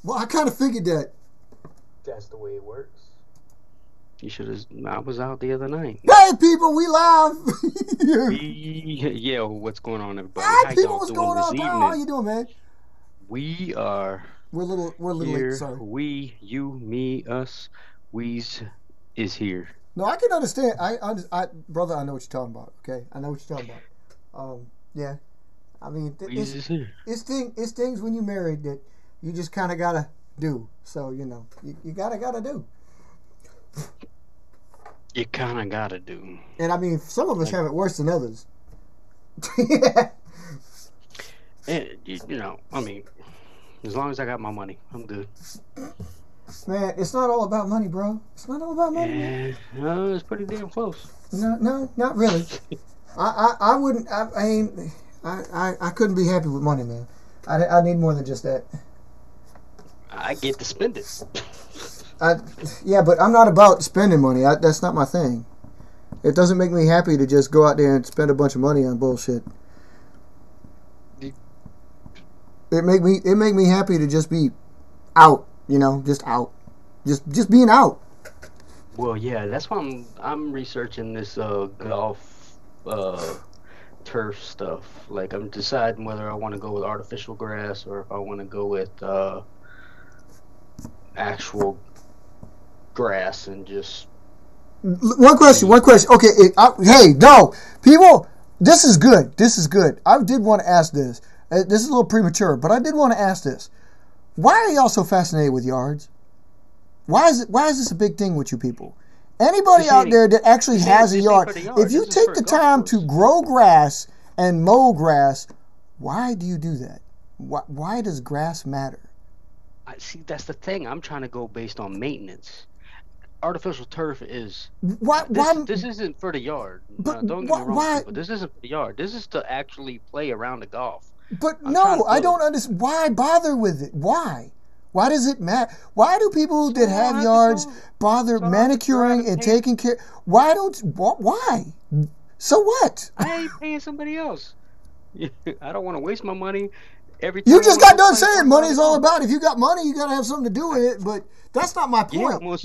Well, I kind of figured that. That's the way it works. You should have. I was out the other night. Hey, people, we live. Yeah, what's going on, everybody? Hi, How people, y'all what's doing going this on, evening? Kyle? How you doing, man? We are. We're a little here. late. Sorry. We, you, me, us, we's is here. No, I can understand. Brother, I know what you're talking about. Okay, I know what you're talking about. Yeah, I mean, We's is here. it's things when you're married that you just kind of gotta do. So you know, you gotta do. You kind of gotta do. And I mean, some of us have it worse than others. Yeah. And you know, I mean, as long as I got my money, I'm good. Man, it's not all about money, bro. It's not all about money. Yeah, no, it's pretty damn close. No, not really. I wouldn't. I couldn't be happy with money, man. I need more than just that. I get to spend it. Yeah, but I'm not about spending money. That's not my thing. It doesn't make me happy to just go out there and spend a bunch of money on bullshit. It make me happy to just be out, you know, just out, just being out. Well, yeah, that's why I'm researching this golf turf stuff. Like, I'm deciding whether I want to go with artificial grass or if I want to go with actual grass and just. One question. Okay, hey, no, people, this is good. I did want to ask this. This is a little premature, but I did want to ask this. Why are y'all so fascinated with yards? Why is this a big thing with you people? Anybody out there that actually has a yard, if you take the time to grow grass and mow grass, why do you do that? Why does grass matter? See, that's the thing. I'm trying to go based on maintenance. Artificial turf is. This isn't for the yard. Don't get me wrong, but this isn't for the yard. This is to actually play around the golf. But no, I don't understand. Why bother with it? Why? Why does it matter? Why do people that have yards bother manicuring and taking care? Why? So what? I ain't paying somebody else. I don't want to waste my money. You just got done saying money is all about. If you got money, you got to have something to do with it. But that's not my point. Yeah,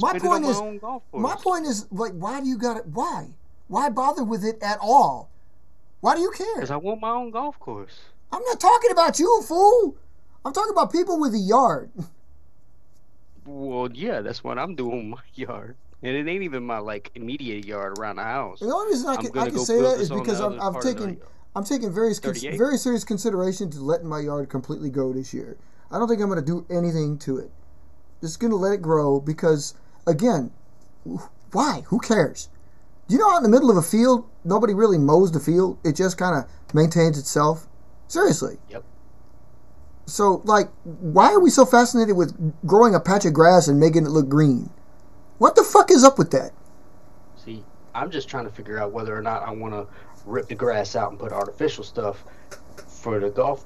my point is like, why do you got it? Why bother with it at all? Why do you care? Because I want my own golf course. I'm not talking about you, fool. I'm talking about people with a yard. Well, yeah, that's what I'm doing in my yard. And it ain't even my, like, immediate yard around the house. The only reason I can say that is because I'm taking very serious consideration to letting my yard completely go this year. I don't think I'm going to do anything to it. Just going to let it grow because, again, why? Who cares? Do you know out in the middle of a field, nobody really mows the field. It just kind of maintains itself. Seriously. Yep. So, like, why are we so fascinated with growing a patch of grass and making it look green? What the fuck is up with that? See, I'm just trying to figure out whether or not I want to rip the grass out and put artificial stuff for the golf.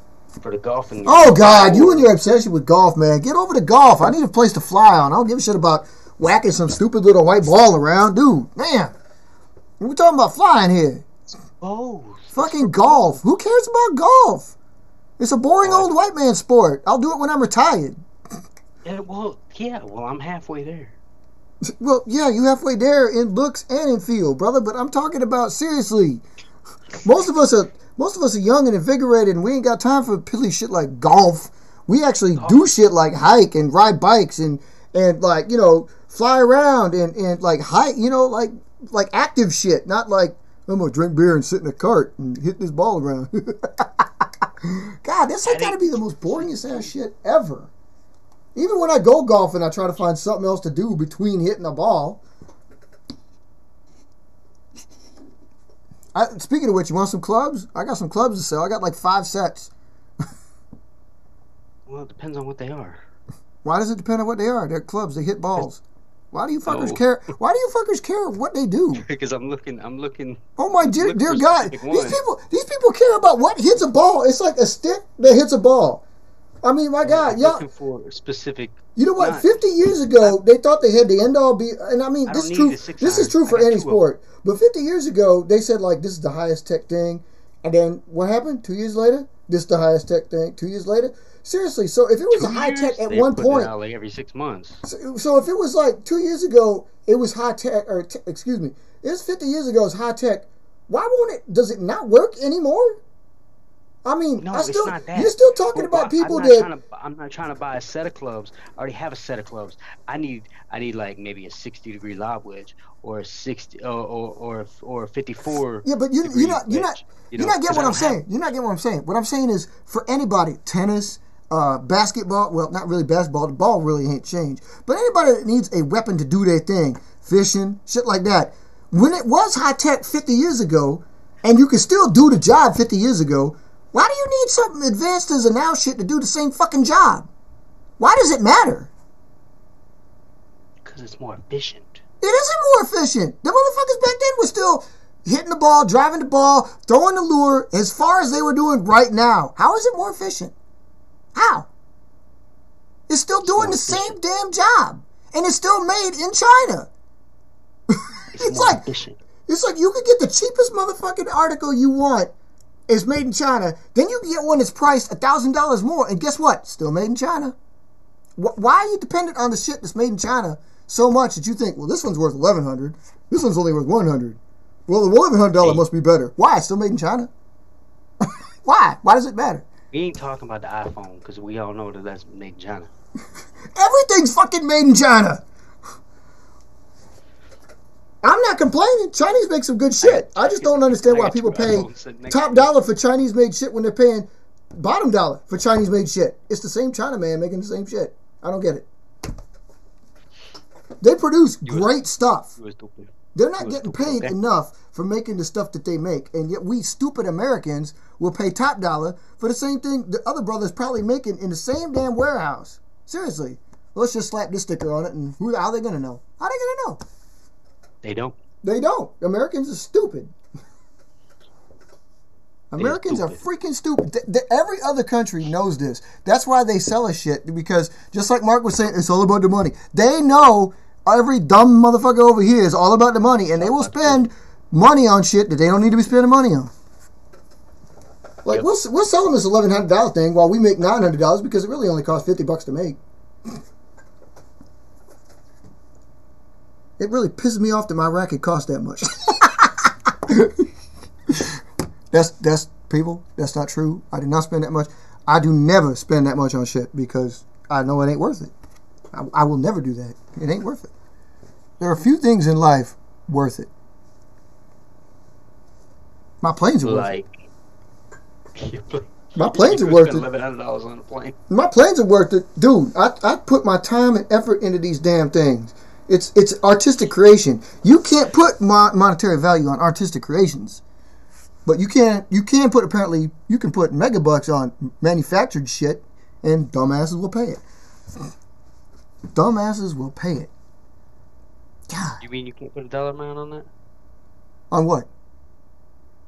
Oh God, you and your obsession with golf, man. Get over to golf. I need a place to fly on. I don't give a shit about whacking some stupid little white ball around, dude. Man, we're talking about flying here. Oh, fucking golf. Who cares about golf? It's a boring old white man sport. I'll do it when I'm retired. Well, I'm halfway there. Well, yeah, you halfway there in looks and in feel, brother. But I'm talking about seriously. Most of us are young and invigorated, and we ain't got time for silly shit like golf. We actually do shit like hike and ride bikes and like, you know, fly around and like hike, you know, like active shit, not like I'm gonna drink beer and sit in a cart and hit this ball around. God, this has got to be the most boringest ass shit ever. Even when I go golfing, I try to find something else to do between hitting a ball. Speaking of which, you want some clubs? I got some clubs to sell. I got like 5 sets. Well, it depends on what they are. Why does it depend on what they are? They're clubs. They hit balls. Why do you fuckers care? Why do you fuckers care what they do? Because I'm looking. Oh my dear God! These people care about what hits a ball. It's like a stick that hits a ball. I mean, my God, y'all. Looking for specific. You know what? 50 years ago, they thought they had the end all be, and I mean, this is true for any sport. But 50 years ago, they said like this is the highest tech thing, and then what happened? 2 years later, this is the highest tech thing. 2 years later, Seriously, so if it was a high tech at one point, it out like every 6 months. So if it was like 2 years ago, it was high tech, or excuse me, it was 50 years ago, it's high tech. Why won't it? Does it not work anymore? I mean, no, it's not that. You're still talking about people I'm not trying to buy a set of clubs. I already have a set of clubs. I need like maybe a 60-degree lob wedge or a 60 or a 54. Yeah, but you're not getting what I'm saying. You're not getting what I'm saying. What I'm saying is for anybody, tennis, basketball. Well, not really basketball. The ball really ain't changed. But anybody that needs a weapon to do their thing, fishing, shit like that. When it was high tech 50 years ago, and you could still do the job 50 years ago. Why do you need something advanced as a now shit to do the same fucking job? Why does it matter? Because it's more efficient. It isn't more efficient. The motherfuckers back then were still hitting the ball, driving the ball, throwing the lure as far as they were doing right now. How is it more efficient? How? It's still doing the same damn job. And it's still made in China. It's like efficient. It's like you could get the cheapest motherfucking article you want. It's made in China. Then you can get one that's priced $1,000 more, and guess what? Still made in China. Why are you dependent on the shit that's made in China so much that you think, well, this one's worth $1,100. This one's only worth $100. Well, the $1,100 must be better. Why? It's still made in China. Why? Why does it matter? We ain't talking about the iPhone because we all know that that's made in China. Everything's fucking made in China. I'm not complaining. Chinese make some good shit. I just don't understand why people pay top dollar for Chinese made shit when they're paying bottom dollar for Chinese made shit. It's the same China man making the same shit. I don't get it. They produce great stuff. They're not getting paid enough for making the stuff that they make, and yet we stupid Americans will pay top dollar for the same thing the other brothers probably making in the same damn warehouse. Seriously. Let's just slap this sticker on it, and how are they going to know? How are they going to know? They don't. They don't. Americans are stupid. Americans are freaking stupid. Every other country knows this. That's why they sell us shit, because just like Mark was saying, it's all about the money. They know every dumb motherfucker over here is all about the money, and they will spend money on shit that they don't need to be spending money on. Like, we're selling this $1,100 thing while we make $900 because it really only costs $50 to make. It really pisses me off that my racket costs that much. That's people. That's not true. I did not spend that much. I do never spend that much on shit because I know it ain't worth it. I will never do that. It ain't worth it. There are a few things in life worth it. My planes are worth it. My planes are worth it. $1,100 on a plane. My planes are worth it, dude. I put my time and effort into these damn things. It's artistic creation. You can't put monetary value on artistic creations, but you can put megabucks on manufactured shit, and dumbasses will pay it. Dumbasses will pay it. God. You mean you can't put a dollar amount on that? On what?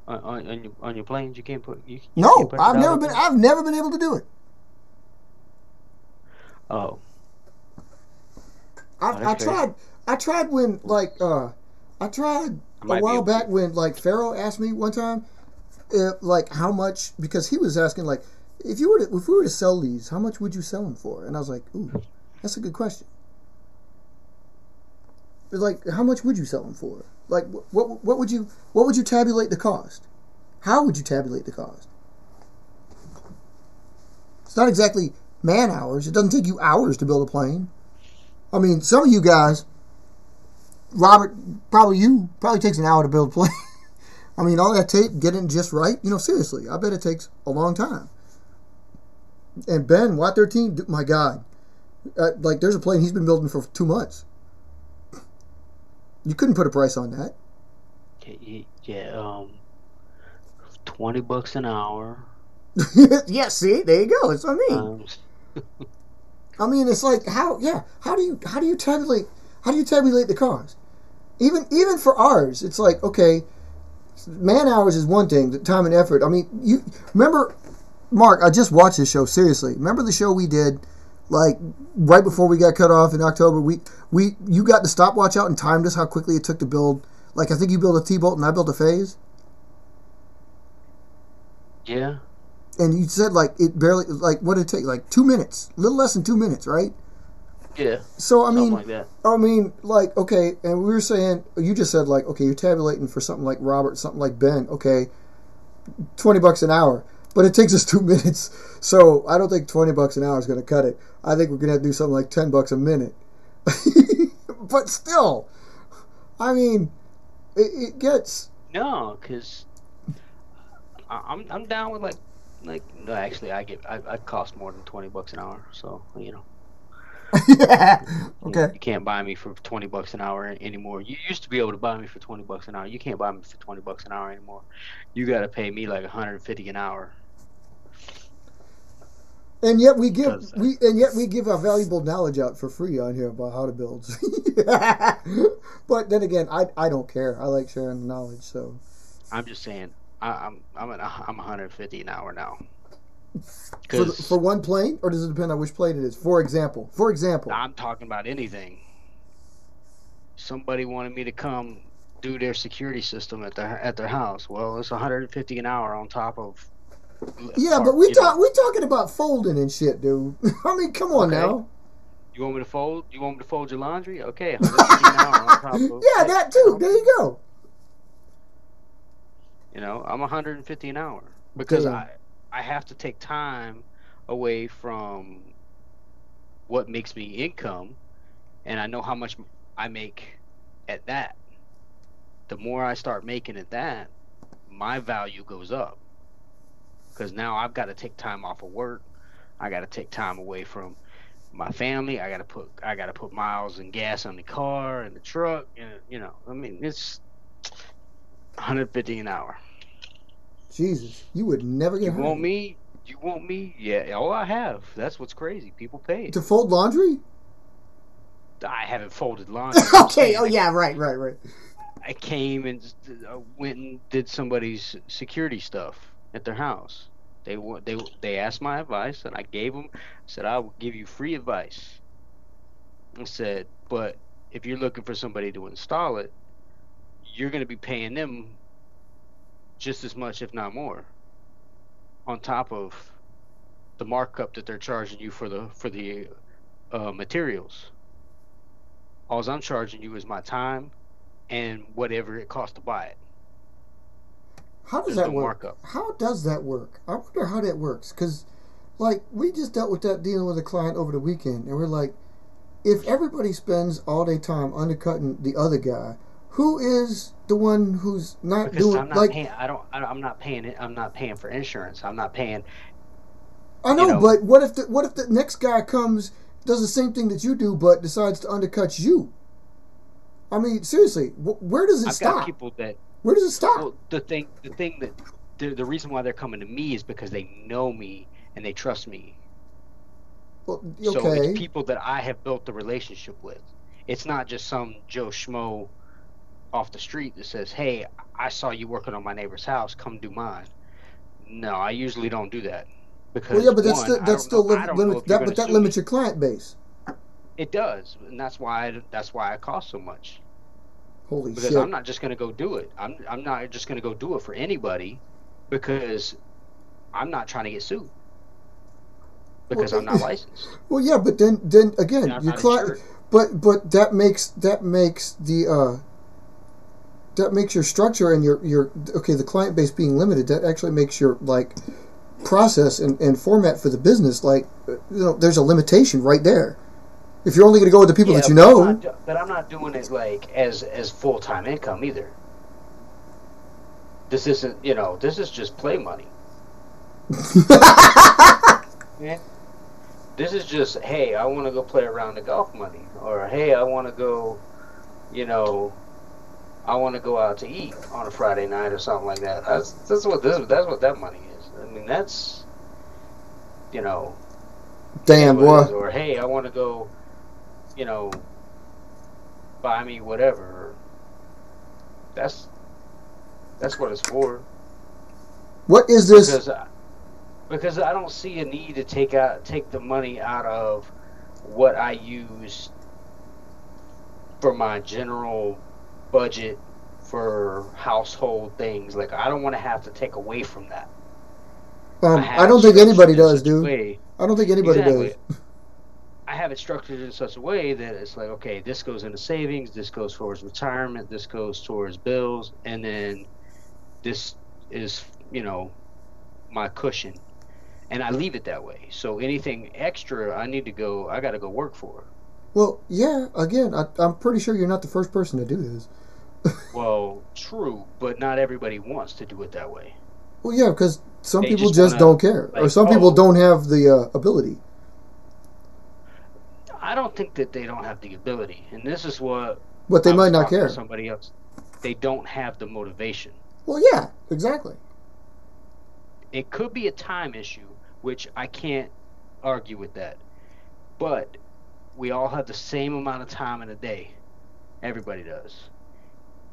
On your planes, you can't put. No, I've never been able to do it. Oh. I tried when a while back when like Pharaoh asked me one time like how much, because he was asking like if we were to sell these, how much would you sell them for? And I was like, ooh, that's a good question. But like, how much would you sell them for? Like, what would you tabulate the cost? How would you tabulate the cost? It's not exactly man hours. It doesn't take you hours to build a plane. I mean, some of you guys, Robert, probably takes an hour to build a plane. I mean, all that tape, get it just right. You know, seriously, I bet it takes a long time. And Ben, Y13, my God, like there's a plane he's been building for 2 months. You couldn't put a price on that. Yeah, $20 an hour. Yeah, see, there you go. That's what I mean. I mean, it's like how do you tabulate the cost? Even for ours, it's like, okay, man hours is one thing, the time and effort. I mean, you remember, Mark? I just watched this show. Seriously, remember the show we did, like right before we got cut off in October? You got the stopwatch out and timed us how quickly it took to build. Like I think you built a T-bolt and I built a phase. Yeah. And you said like it barely, like what did it take? Like 2 minutes, a little less than 2 minutes, right? Yeah. So I mean, like that. Like okay, and we were saying, you just said like, okay, you're tabulating for something like Robert, something like Ben. Okay, $20 an hour, but it takes us 2 minutes. So I don't think $20 an hour is going to cut it. I think we're going to have to do something like $10 a minute. But still, I mean, it gets no, because I'm down with like no, actually I cost more than $20 an hour, so you know. Yeah. Okay. You can't buy me for $20 an hour anymore. You used to be able to buy me for $20 an hour. You can't buy me for $20 an hour anymore. You got to pay me like $150 an hour. And yet we give our valuable knowledge out for free on here about how to build. But then again, I don't care. I like sharing the knowledge. So I'm just saying, I'm 150 an hour now. For one plane, or does it depend on which plane it is? For example, I'm talking about anything. Somebody wanted me to come do their security system at their house. Well, it's 150 an hour on top of. Yeah, but we talking about folding and shit, dude. I mean, come on now. You want me to fold? You want me to fold your laundry? Okay, 150 an hour on top of. Yeah, that too. There you go. You know, I'm 150 an hour because Damn. I have to take time away from what makes me income, and I know how much I make at that. The more I start making at that, my value goes up. Because now I've got to take time off of work. I got to take time away from my family. I got to put miles and gas on the car and the truck. And, you know, I mean, it's 150 an hour. Jesus, you would never get hired. You want me? Yeah. Oh, I have. That's what's crazy. People pay to fold laundry. I haven't folded laundry. Okay. Oh yeah. Right. I came and went and did somebody's security stuff at their house. They asked my advice, and I gave them. I said I will give you free advice. I said, but if you're looking for somebody to install it, you're going to be paying them just as much, if not more, on top of the markup that they're charging you for the materials. All I'm charging you is my time and whatever it costs to buy it. How does that work? Markup. How does that work? I wonder how that works. Because, like, we just dealt with that dealing with a client over the weekend, and we're like, if everybody spends all their time undercutting the other guy, who is the one who's not because doing? I'm not paying. I'm not paying it. I'm not paying for insurance. I'm not paying. I know, but what if the next guy comes, does the same thing that you do, but decides to undercut you? I mean, seriously, where does it stop? I've got people that. Where does it stop? Well, the thing that the reason why they're coming to me is because they know me and they trust me. Well, okay. So it's people that I have built the relationship with. It's not just some Joe Schmo off the street that says, "Hey, I saw you working on my neighbor's house. Come do mine." No, I usually don't do that because but that limits your client base. It does, and that's why it costs so much. Holy because shit. I'm not just going to go do it. I'm not just going to go do it for anybody because I'm not trying to get sued because I'm not licensed. Well, yeah, but then again, your client, but that makes your structure and your the client base being limited. That actually makes your like process and format for the business there's a limitation right there. If you're only going to go with the people that you know. But I'm not doing it like as full-time income either. This isn't, this is just play money. Yeah. This is just, hey, I want to go play around the golf money. Or, hey, I want to go, I want to go out to eat on a Friday night or something like that. That's what that money is. I mean, that's, damn, boy. Or, hey, I want to go, buy me whatever. That's what it's for. What is this? Because I don't see a need to take the money out of what I use for my general budget for household things. Like, I don't want to have to take away from that. I don't think anybody does, dude. I don't think anybody does. I have it structured in such a way that it's like, okay, this goes into savings, this goes towards retirement, this goes towards bills, and then this is, my cushion. And I leave it that way. So anything extra I got to go work for. Well, yeah, again, I'm pretty sure you're not the first person to do this. Well, true, but not everybody wants to do it that way. Well, yeah, because some people just don't care. Or some people don't have the ability. I don't think that they don't have the ability. And this is what... But they might not care. Somebody else. They don't have the motivation. Well, yeah, exactly. It could be a time issue, which I can't argue with that. But we all have the same amount of time in a day. Everybody does.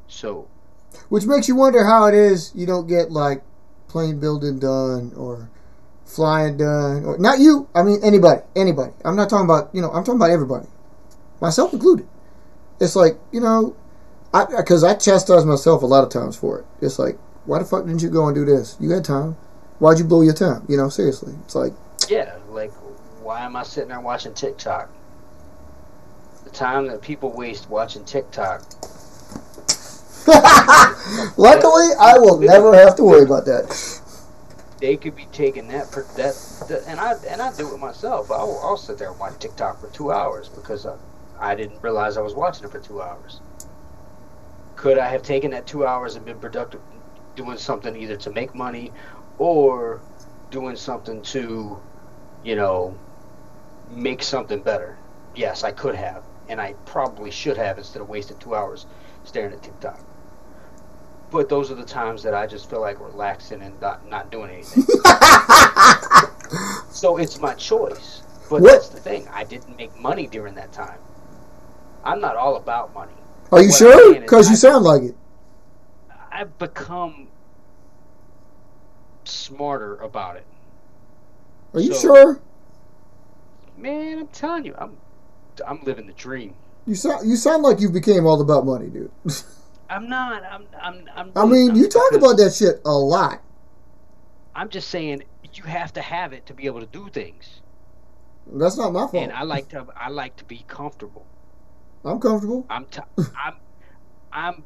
So, which makes you wonder how it is you don't get like plane building done or flying done, or not you. I mean anybody. I'm not talking about I'm talking about everybody, myself included. It's like because I chastise myself a lot of times for it. It's like, why the fuck didn't you go and do this? You had time. Why'd you blow your time? Seriously. It's like, yeah, like why am I sitting there watching TikTok? The time that people waste watching TikTok. Luckily, I will never have to worry about that. They could be taking that and I do it myself. I'll sit there and watch TikTok for 2 hours because I didn't realize I was watching it for 2 hours. Could I have taken that 2 hours and been productive doing something either to make money or doing something to, make something better? Yes, I could have. And I probably should have instead of wasting 2 hours staring at TikTok. But those are the times that I just feel like relaxing and not doing anything. So it's my choice. But that's the thing. I didn't make money during that time. I'm not all about money. Are you sure? Because you sound like it. I've become smarter about it. Are you sure? Man, I'm telling you, I'm living the dream. You sound like you became all about money, dude. I'm not. I mean, you talk about that shit a lot. I'm just saying you have to have it to be able to do things. That's not my fault. And I like to be comfortable. I'm comfortable. I'm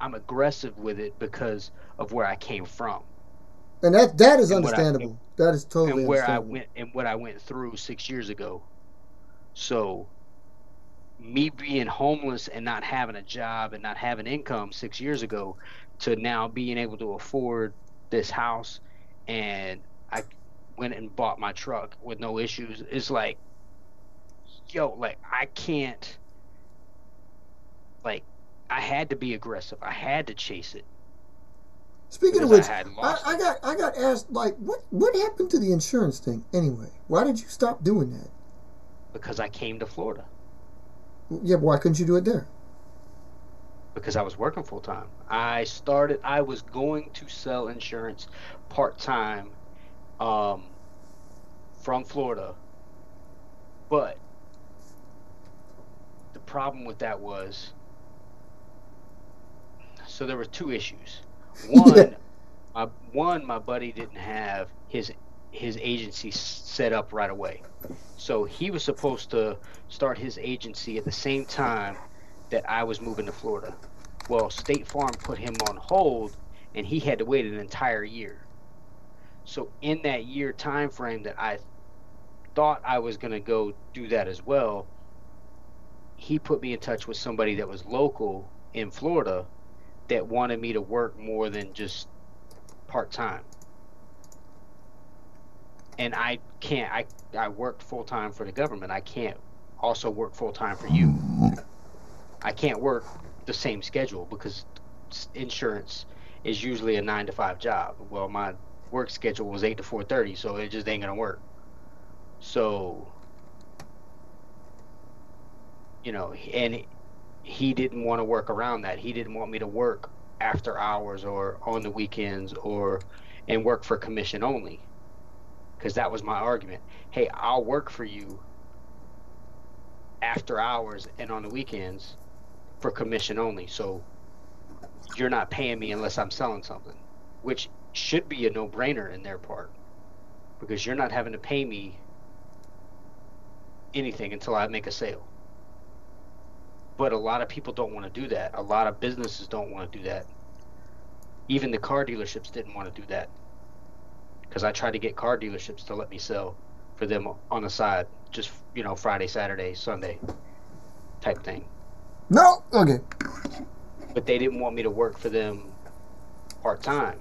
aggressive with it because of where I came from. And that is understandable. That is totally understandable. And what I went through 6 years ago. So me being homeless and not having a job and not having income 6 years ago to now being able to afford this house, and I went and bought my truck with no issues. It's like, I can't, I had to be aggressive. I had to chase it. Speaking of which, I got asked, what happened to the insurance thing anyway? Why did you stop doing that? Because I came to Florida. Yeah, but why couldn't you do it there? Because I was working full time. I was going to sell insurance part-time from Florida. But the problem with that was, so there were two issues. One, my buddy didn't have his agency set up right away. So he was supposed to start his agency at the same time that I was moving to Florida. Well, State Farm put him on hold, and he had to wait an entire year. So in that year time frame that I thought I was going to go do that as well, he put me in touch with somebody that was local in Florida that wanted me to work more than just part-time. And I can't, I worked full-time for the government. I can't also work full-time for you. I can't work the same schedule because insurance is usually a 9 to 5 job. Well, my work schedule was 8 to 4:30, so it just ain't gonna work. So, and he didn't want to work around that. He didn't want me to work after hours or on the weekends and work for commission only. Because that was my argument. Hey, I'll work for you after hours and on the weekends for commission only. So you're not paying me unless I'm selling something, which should be a no-brainer in their part, because you're not having to pay me anything until I make a sale. But a lot of people don't want to do that. A lot of businesses don't want to do that. Even the car dealerships didn't want to do that, because I tried to get car dealerships to let me sell for them on the side, just, you know, Friday, Saturday, Sunday type thing. No, okay. But they didn't want me to work for them part-time.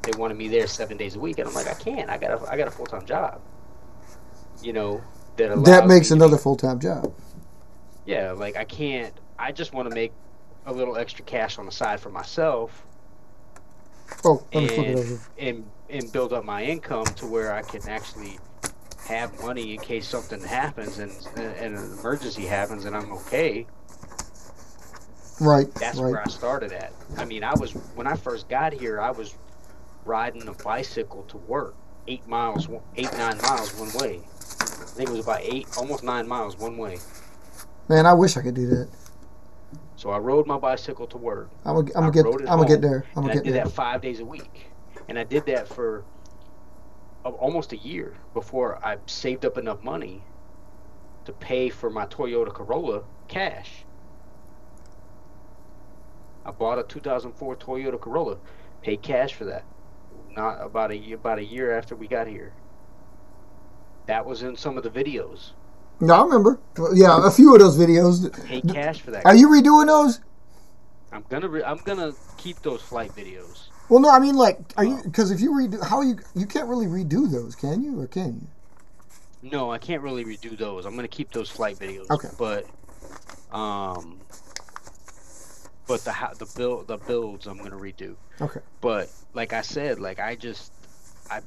They wanted me there 7 days a week, and I'm like, I can't. I got a full-time job. You know, that makes another full-time job. Yeah, like I can't. I just want to make a little extra cash on the side for myself. Oh, let me flip it over. And build up my income to where I can actually have money in case something happens and an emergency happens and I'm okay. Right. That's right. where I started at. I mean, when I first got here, I was riding a bicycle to work 9 miles one way. I think it was about almost 9 miles one way. Man, I wish I could do that. So I rode my bicycle to work. I'm gonna get there. I did that 5 days a week, and I did that for almost a year before I saved up enough money to pay for my Toyota Corolla cash. I bought a 2004 Toyota Corolla, paid cash for that. Not about a year after we got here. That was in some of the videos. No, I remember. Yeah, a few of those videos. Paid cash for that. Are you redoing those? I'm gonna keep those flight videos. Well, no, I mean, like, are you? Because if you redo, you can't really redo those, can you? Or can you? No, I can't really redo those. I'm gonna keep those flight videos. Okay. But the builds I'm gonna redo. Okay. But like I said, like I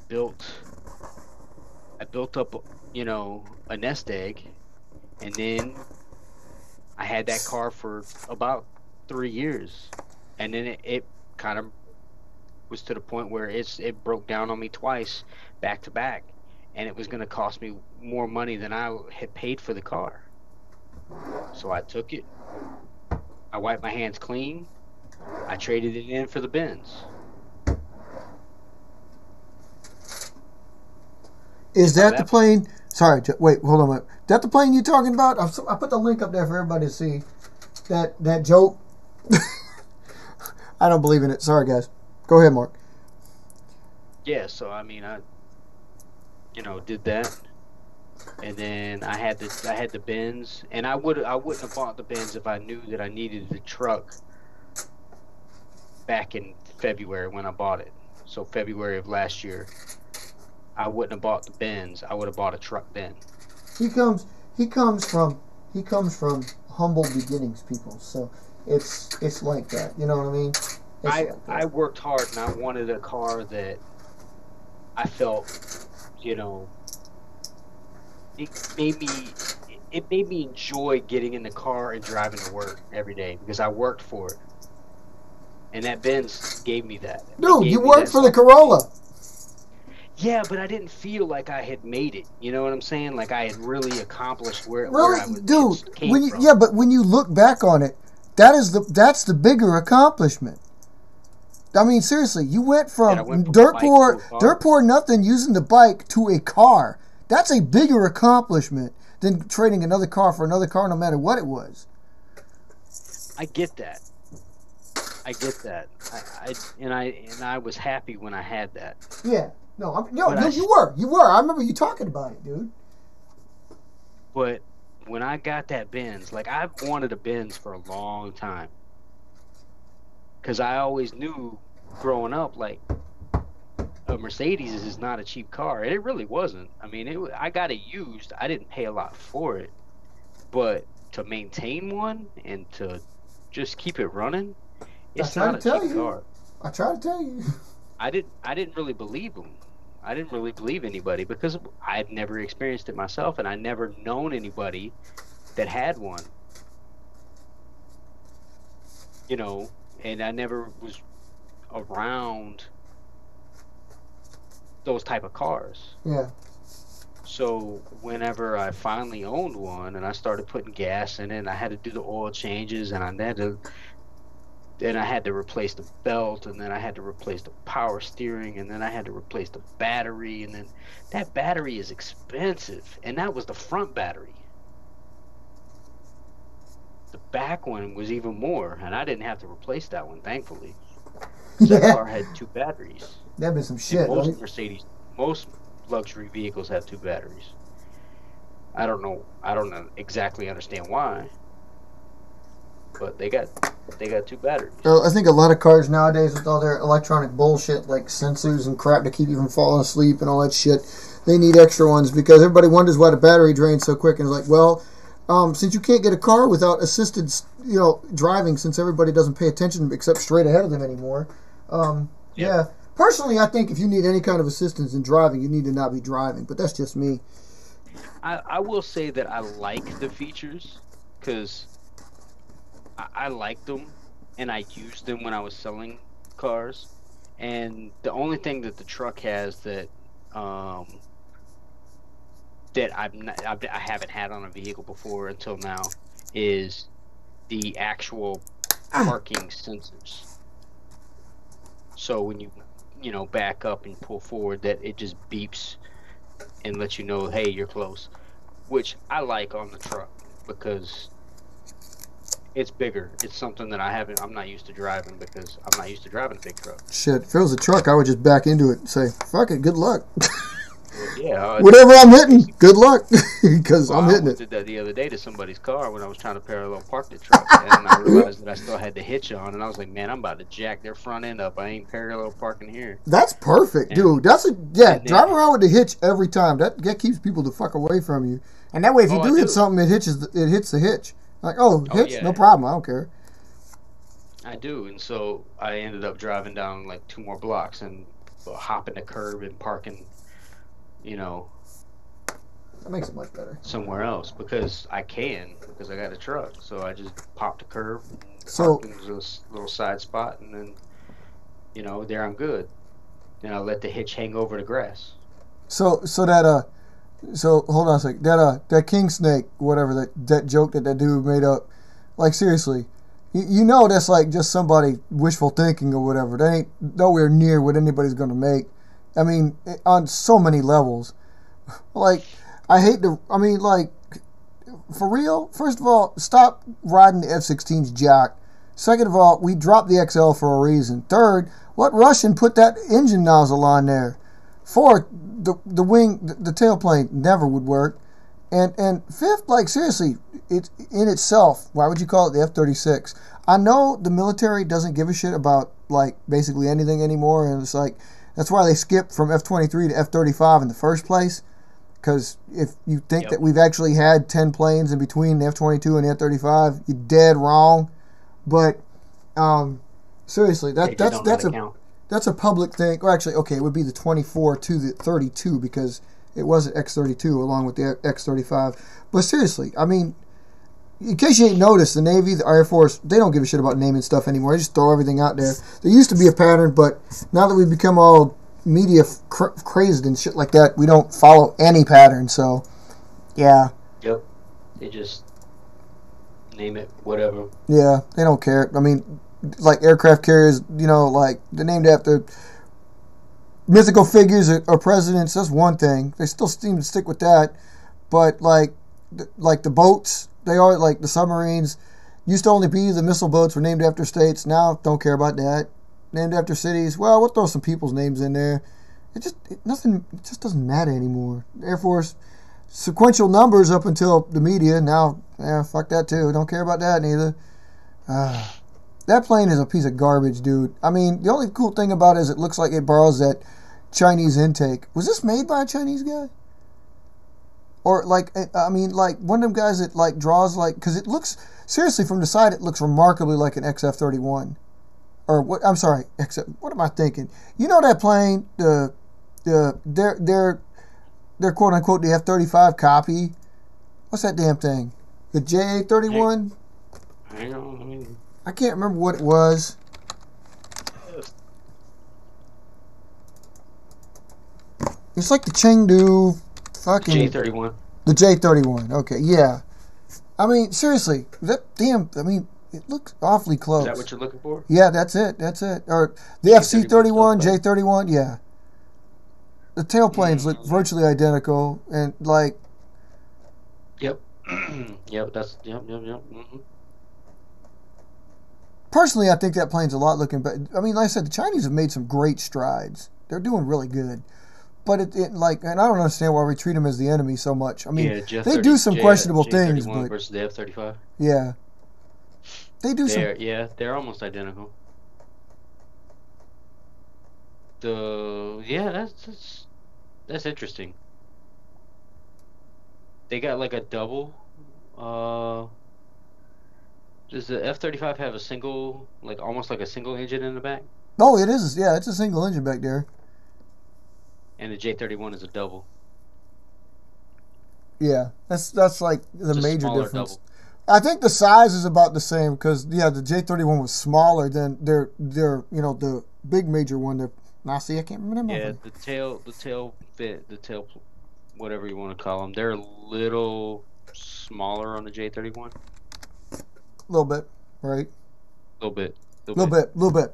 built up, you know, a nest egg, and then I had that car for about 3 years, and then it kind of was to the point where it broke down on me twice back to back, and it was going to cost me more money than I had paid for the car. So I took it, I wiped my hands clean, I traded it in for the Benz. Is that the plane? Sorry, wait, hold on a minute. Is that the plane you're talking about? I put the link up there for everybody to see. That joke. I don't believe in it. Sorry, guys. Go ahead, Mark. Yeah, so I mean, I did that, and then I had the Benz, and I wouldn't have bought the Benz if I knew that I needed the truck back in February when I bought it. So February of last year, I wouldn't have bought the Benz. I would have bought a truck then. He comes from humble beginnings, people. So it's like that. You know what I mean? I worked hard, and I wanted a car that I felt, you know, it made me enjoy getting in the car and driving to work every day because I worked for it. And that Benz gave me that. Dude, you worked for the Corolla. Yeah, but I didn't feel like I had made it. You know what I'm saying? Like I had really accomplished where I came from. Yeah, but when you look back on it, that's the bigger accomplishment. I mean, seriously, you went from dirt poor nothing using the bike to a car. That's a bigger accomplishment than trading another car for another car, no matter what it was. I get that. I was happy when I had that. Yeah. No, you were. I remember you talking about it, dude. But when I got that Benz, like I've wanted a Benz for a long time. Because I always knew growing up, like, a Mercedes is not a cheap car. And it really wasn't. I mean, I got it used. I didn't pay a lot for it. But to maintain one and to just keep it running, it's not a cheap car. I tried to tell you. I didn't really believe them. I didn't really believe anybody because I had never experienced it myself, and I never known anybody that had one. You know, and I never was around those type of cars. Yeah. So whenever I finally owned one and I started putting gas in it, and I had to do the oil changes, and I had to then I had to replace the belt, and then I had to replace the power steering, and then I had to replace the battery, and then that battery is expensive, and that was the front battery. The back one was even more, and I didn't have to replace that one, thankfully. That car had 2 batteries. That'd be some shit. And most luxury vehicles have 2 batteries. I don't know exactly understand why, but they got 2 batteries. I think a lot of cars nowadays, with all their electronic bullshit like sensors and crap to keep you from falling asleep and all that shit, they need extra ones because everybody wonders why the battery drains so quick. And it's like, well, since you can't get a car without assisted, driving, since everybody doesn't pay attention except straight ahead of them anymore. Yeah. Personally, I think if you need any kind of assistance in driving, you need to not be driving. But that's just me. I will say that I like the features because I like them and I used them when I was selling cars. And the only thing that the truck has that I haven't had on a vehicle before until now is the actual parking sensors. So when you back up and pull forward, that it just beeps and lets you know, hey, you're close, which I like on the truck because it's bigger. It's something that I'm not used to driving because I'm not used to driving a big truck. Shit, if it was a truck, I would just back into it and say, fuck it, good luck. Yeah. Whatever I'm hitting, good luck, because I'm hitting it. I did that the other day to somebody's car when I was trying to parallel park the truck, and I realized that I still had the hitch on, and I was like, man, I'm about to jack their front end up. I ain't parallel parking here. That's perfect, dude. Drive around with the hitch every time. That keeps people the fuck away from you. And that way, if you do hit something, it hits the hitch. Like, hitch, yeah. No problem, I don't care. I do, and so I ended up driving down like 2 more blocks and hopping the curb and parking, that makes it much better. Somewhere else because I got a truck. So I just popped the curb, parked in this little side spot, and then, there I'm good. Then I let the hitch hang over the grass. So hold on a sec. That king snake, whatever that joke that dude made up, like seriously, that's like just somebody wishful thinking or whatever. That ain't nowhere near what anybody's gonna make. I mean, on so many levels. Like, for real, first of all, stop riding the F-16's jack. Second of all, we dropped the XL for a reason. Third, what Russian put that engine nozzle on there? Fourth, the wing, the tailplane never would work. And fifth, like, seriously, it's in itself, why would you call it the F-36? I know the military doesn't give a shit about, like, basically anything anymore, and it's like, that's why they skipped from F-23 to F-35 in the first place. Because if you think that we've actually had 10 planes in between the F-22 and the F-35, you're dead wrong. But seriously, that's a public thing. Or actually, okay, it would be the 24 to the 32 because it was an X-32 along with the X-35. But seriously, I mean, in case you ain't noticed, the Navy, the Air Force, they don't give a shit about naming stuff anymore. They just throw everything out there. There used to be a pattern, but now that we've become all media crazed and shit like that, we don't follow any pattern. So, yeah. Yep. They just name it whatever. Yeah, they don't care. I mean, like aircraft carriers, like they're named after mythical figures or presidents. That's one thing. They still seem to stick with that. But like the boats, they are like the submarines. Used to only be the missile boats were named after states. Now don't care about that. Named after cities. Well, we'll throw some people's names in there. It just doesn't matter anymore. Air Force sequential numbers up until the media. Now, fuck that too. Don't care about that neither. That plane is a piece of garbage, dude. I mean, the only cool thing about it is it looks like it borrows that Chinese intake. Was this made by a Chinese guy? Or like, I mean, like one of them guys that like draws like, because it looks seriously from the side, it looks remarkably like an XF-31. Or what? I'm sorry. What am I thinking? You know that plane? Their quote unquote the F-35 copy. What's that damn thing? The JA-31. Hang on. I can't remember what it was. It's like the Chengdu fucking J-31. The J-31. Okay, yeah. I mean, seriously, that damn. I mean, It looks awfully close. Is that what you're looking for? Yeah, that's it. Or the FC-31, J-31, yeah. The tailplanes look virtually identical, and like. Yep. Yep. Mm-hmm. Personally, I think that plane's a lot looking better. I mean, like I said, the Chinese have made some great strides. They're doing really good. But and I don't understand why we treat them as the enemy so much. I mean, they do some questionable things, but versus the F-35. Yeah, they do Yeah, they're almost identical. That's interesting. They got like a double. Does the F-35 have a single, like almost like a single engine in the back? Oh, it is. Yeah, it's a single engine back there. And the J-31 is a double. Yeah, that's like the major difference. Double. I think the size is about the same because the J-31 was smaller than their the big major one. I can't remember. Yeah, the tail fit, whatever you want to call them. They're a little smaller on the J-31. A little bit, right? A little bit.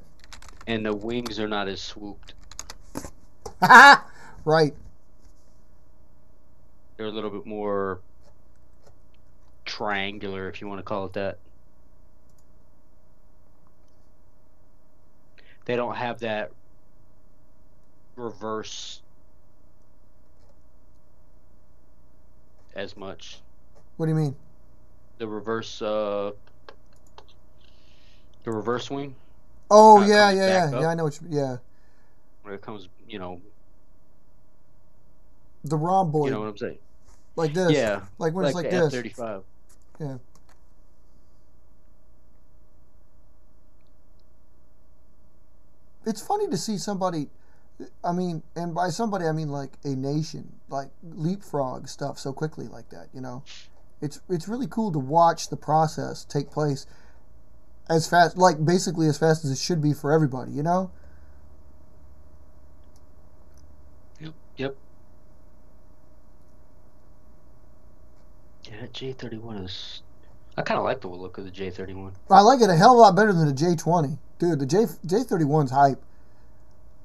And the wings are not as swooped. Right. They're a little bit more triangular, if you want to call it that. They don't have that reverse as much. What do you mean? The reverse wing. Oh, yeah. I know what Where it comes, the rhomboid. You know what I'm saying? Like this. Yeah. Like when it's like this. F-35. Yeah. It's funny to see somebody, I mean, and by somebody I mean like a nation, like leapfrog stuff so quickly like that, It's really cool to watch the process take place as fast, like basically as fast as it should be for everybody, Yep. Yeah, J-31 is... I kind of like the look of the J-31. I like it a hell of a lot better than the J-20. Dude, the J-31's hype.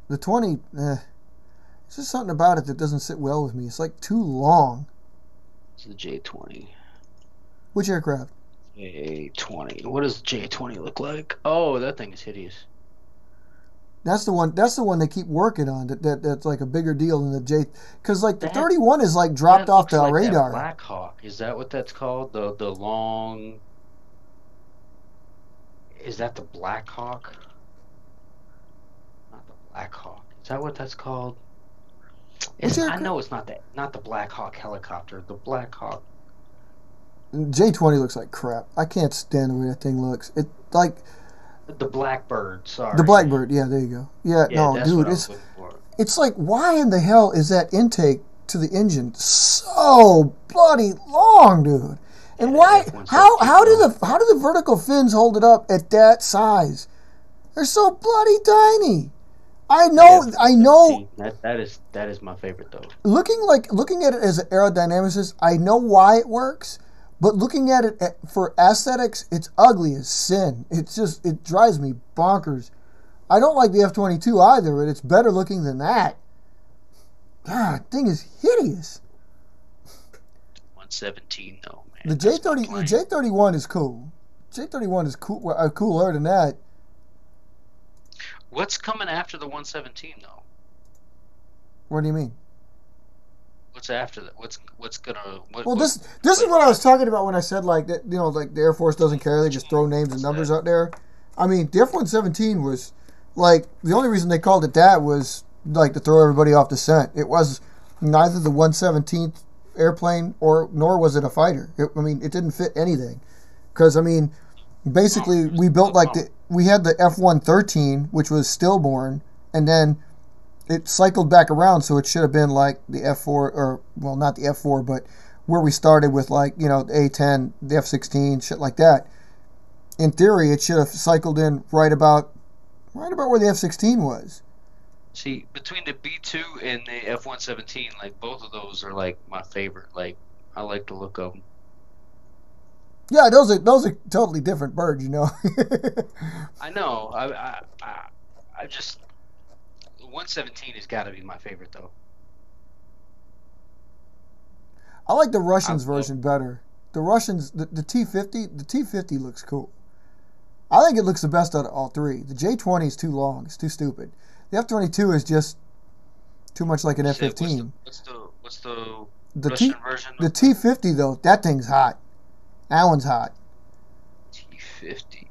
The 20, it's just something about it that doesn't sit well with me. It's like too long. It's the J-20. Which aircraft? J-20. What does J-20 look like? Oh, that thing is hideous. That's the one they keep working on. That's like a bigger deal than the J, because like the 31 is like dropped off the radar. Black Hawk, is that what that's called? The long. Is that the Black Hawk? Not the Black Hawk. Is that what that's called? I know it's not the Black Hawk helicopter. The Black Hawk. J-20 looks like crap. I can't stand the way that thing looks. It like. The Blackbird, sorry. The Blackbird, yeah, there you go. Yeah, no, dude, it's like, why in the hell is that intake to the engine so bloody long, dude? And why? How do the vertical fins hold it up at that size? They're so bloody tiny. I know. That is my favorite though. Looking at it as an aerodynamicist, I know why it works. But looking at it for aesthetics, it's ugly as sin. It drives me bonkers. I don't like the F-22 either, but it's better looking than that. God, thing is hideous. 117 though, man. The J-31 is cool. J-31 is cooler than that. What's coming after the 117 though? What do you mean? What's after that? What's gonna? This is what I was talking about when I said like that. Like the Air Force doesn't care; they just throw names and numbers out there. I mean, the F-117 was like the only reason they called it that was like to throw everybody off the scent. It was neither the 117th airplane nor was it a fighter. It didn't fit anything because basically we built we had the F-113, which was stillborn, and then it cycled back around, so it should have been like the F4, or, well, not the F4, but where we started with, like, the A10, the F-16, shit like that. In theory, it should have cycled in right about where the F-16 was. See, between the B-2 and the F-117, like, both of those are, like, my favorite. Like, I like the look of them. Yeah, those are totally different birds, you know. I know. I just 117 has got to be my favorite though. I like the Russians version better. The Russians, the T50 looks cool. I think it looks the best out of all three. The J20 is too long. It's too stupid. The F-22 is just too much like an F-15. What's the Russian version? The T-50 though, that thing's hot. That one's hot. T-50.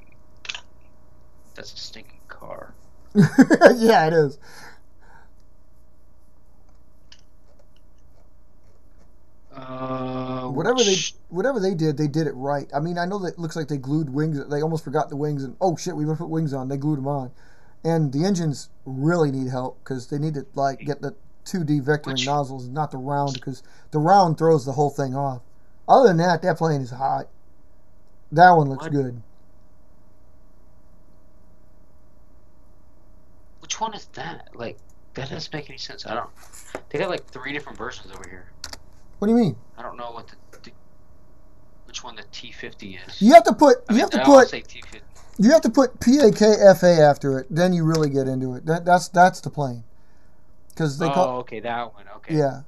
That's a stinking car. Yeah, it is. Whatever they did it right. I mean, I know that it looks like they glued wings. They almost forgot the wings, and oh shit, we gonna put wings on. They glued them on, and the engines really need help because they need to like get the 2D vectoring nozzles, not the round, because the round throws the whole thing off. Other than that, that plane is hot. That one looks good. Which one is that? Like, that doesn't make any sense. I don't. They got like 3 different versions over here. What do you mean? I don't know what which one the T50 is. You have to put. You have to put PAKFA after it. Then you really get into it. That's the plane. Because they call. Oh, okay, that one. Okay. Yeah.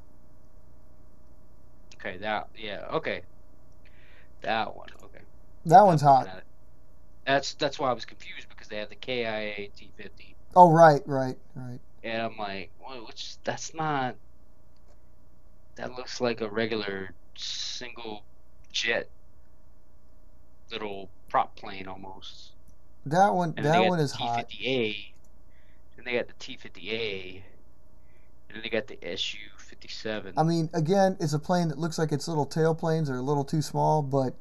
Okay, that. Yeah. Okay. That one. Okay. That one's hot. That's why I was confused because they have the KIA T50. Oh right. And I'm like, well, that's not. That looks like a regular single jet little prop plane almost. That one is hot. T50A, and they got the T50A, and then they got the SU-57. I mean, again, it's a plane that looks like its little tail planes are a little too small, but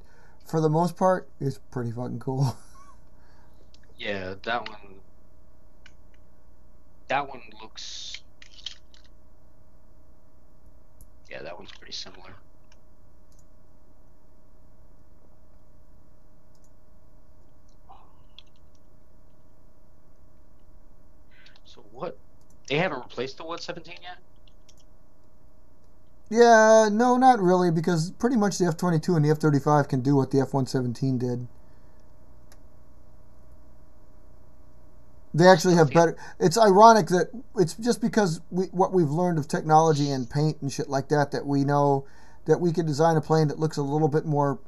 for the most part, it's pretty fucking cool. Yeah, that one looks. Yeah, that one's pretty similar. So what? They haven't replaced the 117 yet? Yeah, no, not really, because pretty much the F-22 and the F-35 can do what the F-117 did. They actually have better. It's ironic that it's just because what we've learned of technology and paint and shit like that we know that we can design a plane that looks a little bit more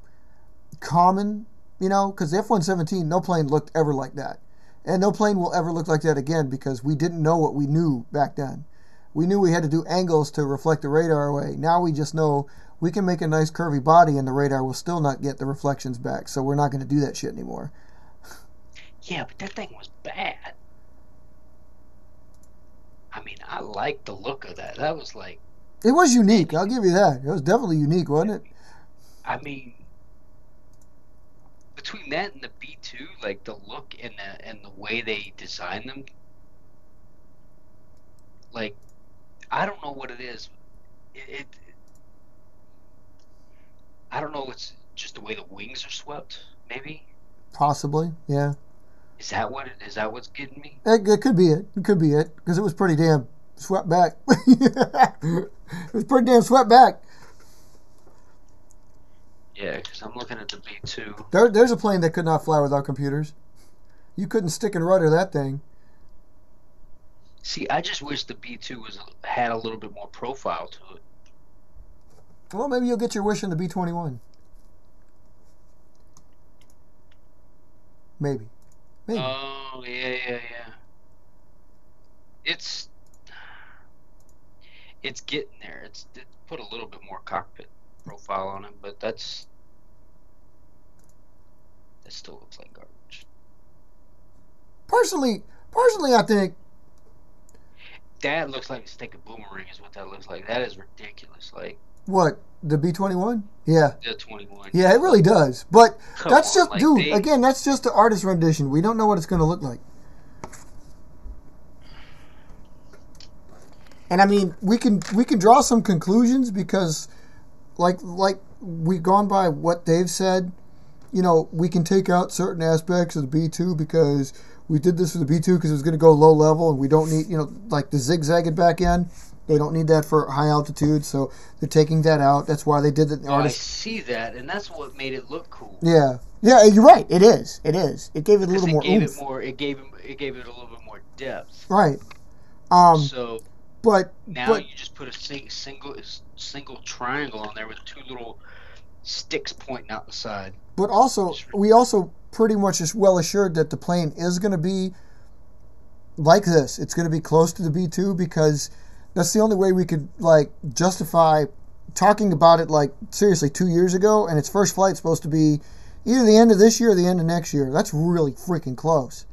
common, you know, because the F-117, no plane looked ever like that. And no plane will ever look like that again because we didn't know what we knew back then. We knew we had to do angles to reflect the radar away. Now we just know we can make a nice curvy body and the radar will still not get the reflections back, so we're not going to do that shit anymore. Yeah, but that thing was bad. I mean, I liked the look of that. That was like... It was unique. I'll give you that. It was definitely unique, wasn't it? I mean, between that and the B-2, like the look and the way they designed them, like, I don't know what it is. I don't know. It's just the way the wings are swept, maybe. Possibly, yeah. Is that what's getting me? It could be it. It could be it because it was pretty damn swept back. It was pretty damn swept back. Yeah, because I'm looking at the B-2. There's a plane that could not fly without computers. You couldn't stick and rudder that thing. See, I just wish the B-2 had a little bit more profile to it. Well, maybe you'll get your wish in the B-21. Maybe. Oh, yeah. It's getting there. It put a little bit more cockpit profile on it, but that still looks like garbage. Personally, I think that looks like a stick of boomerang is what that looks like. That is ridiculous. Like what? The B-21? Yeah. The 21. Yeah, it really does. But that's just, like dude, again, that's just the artist rendition. We don't know what it's going to look like. And I mean, we can draw some conclusions because like we've gone by what Dave said, you know, we can take out certain aspects of the B-2 because we did this for the B-2 because it was going to go low level and we don't need, you know, like the zigzagged back end. They don't need that for high altitude, so they're taking that out. That's why they did the I see that, and that's what made it look cool. Yeah, you're right. It is. It is. It gave it a little more oomph. It gave it a little bit more depth. Right. So, but you just put a single triangle on there with two little sticks pointing out the side. But also, we also pretty much is well assured that the plane is going to be like this. It's going to be close to the B-2 because that's the only way we could like justify talking about it like seriously 2 years ago, and its first flight's supposed to be either the end of this year or the end of next year. That's really freaking close.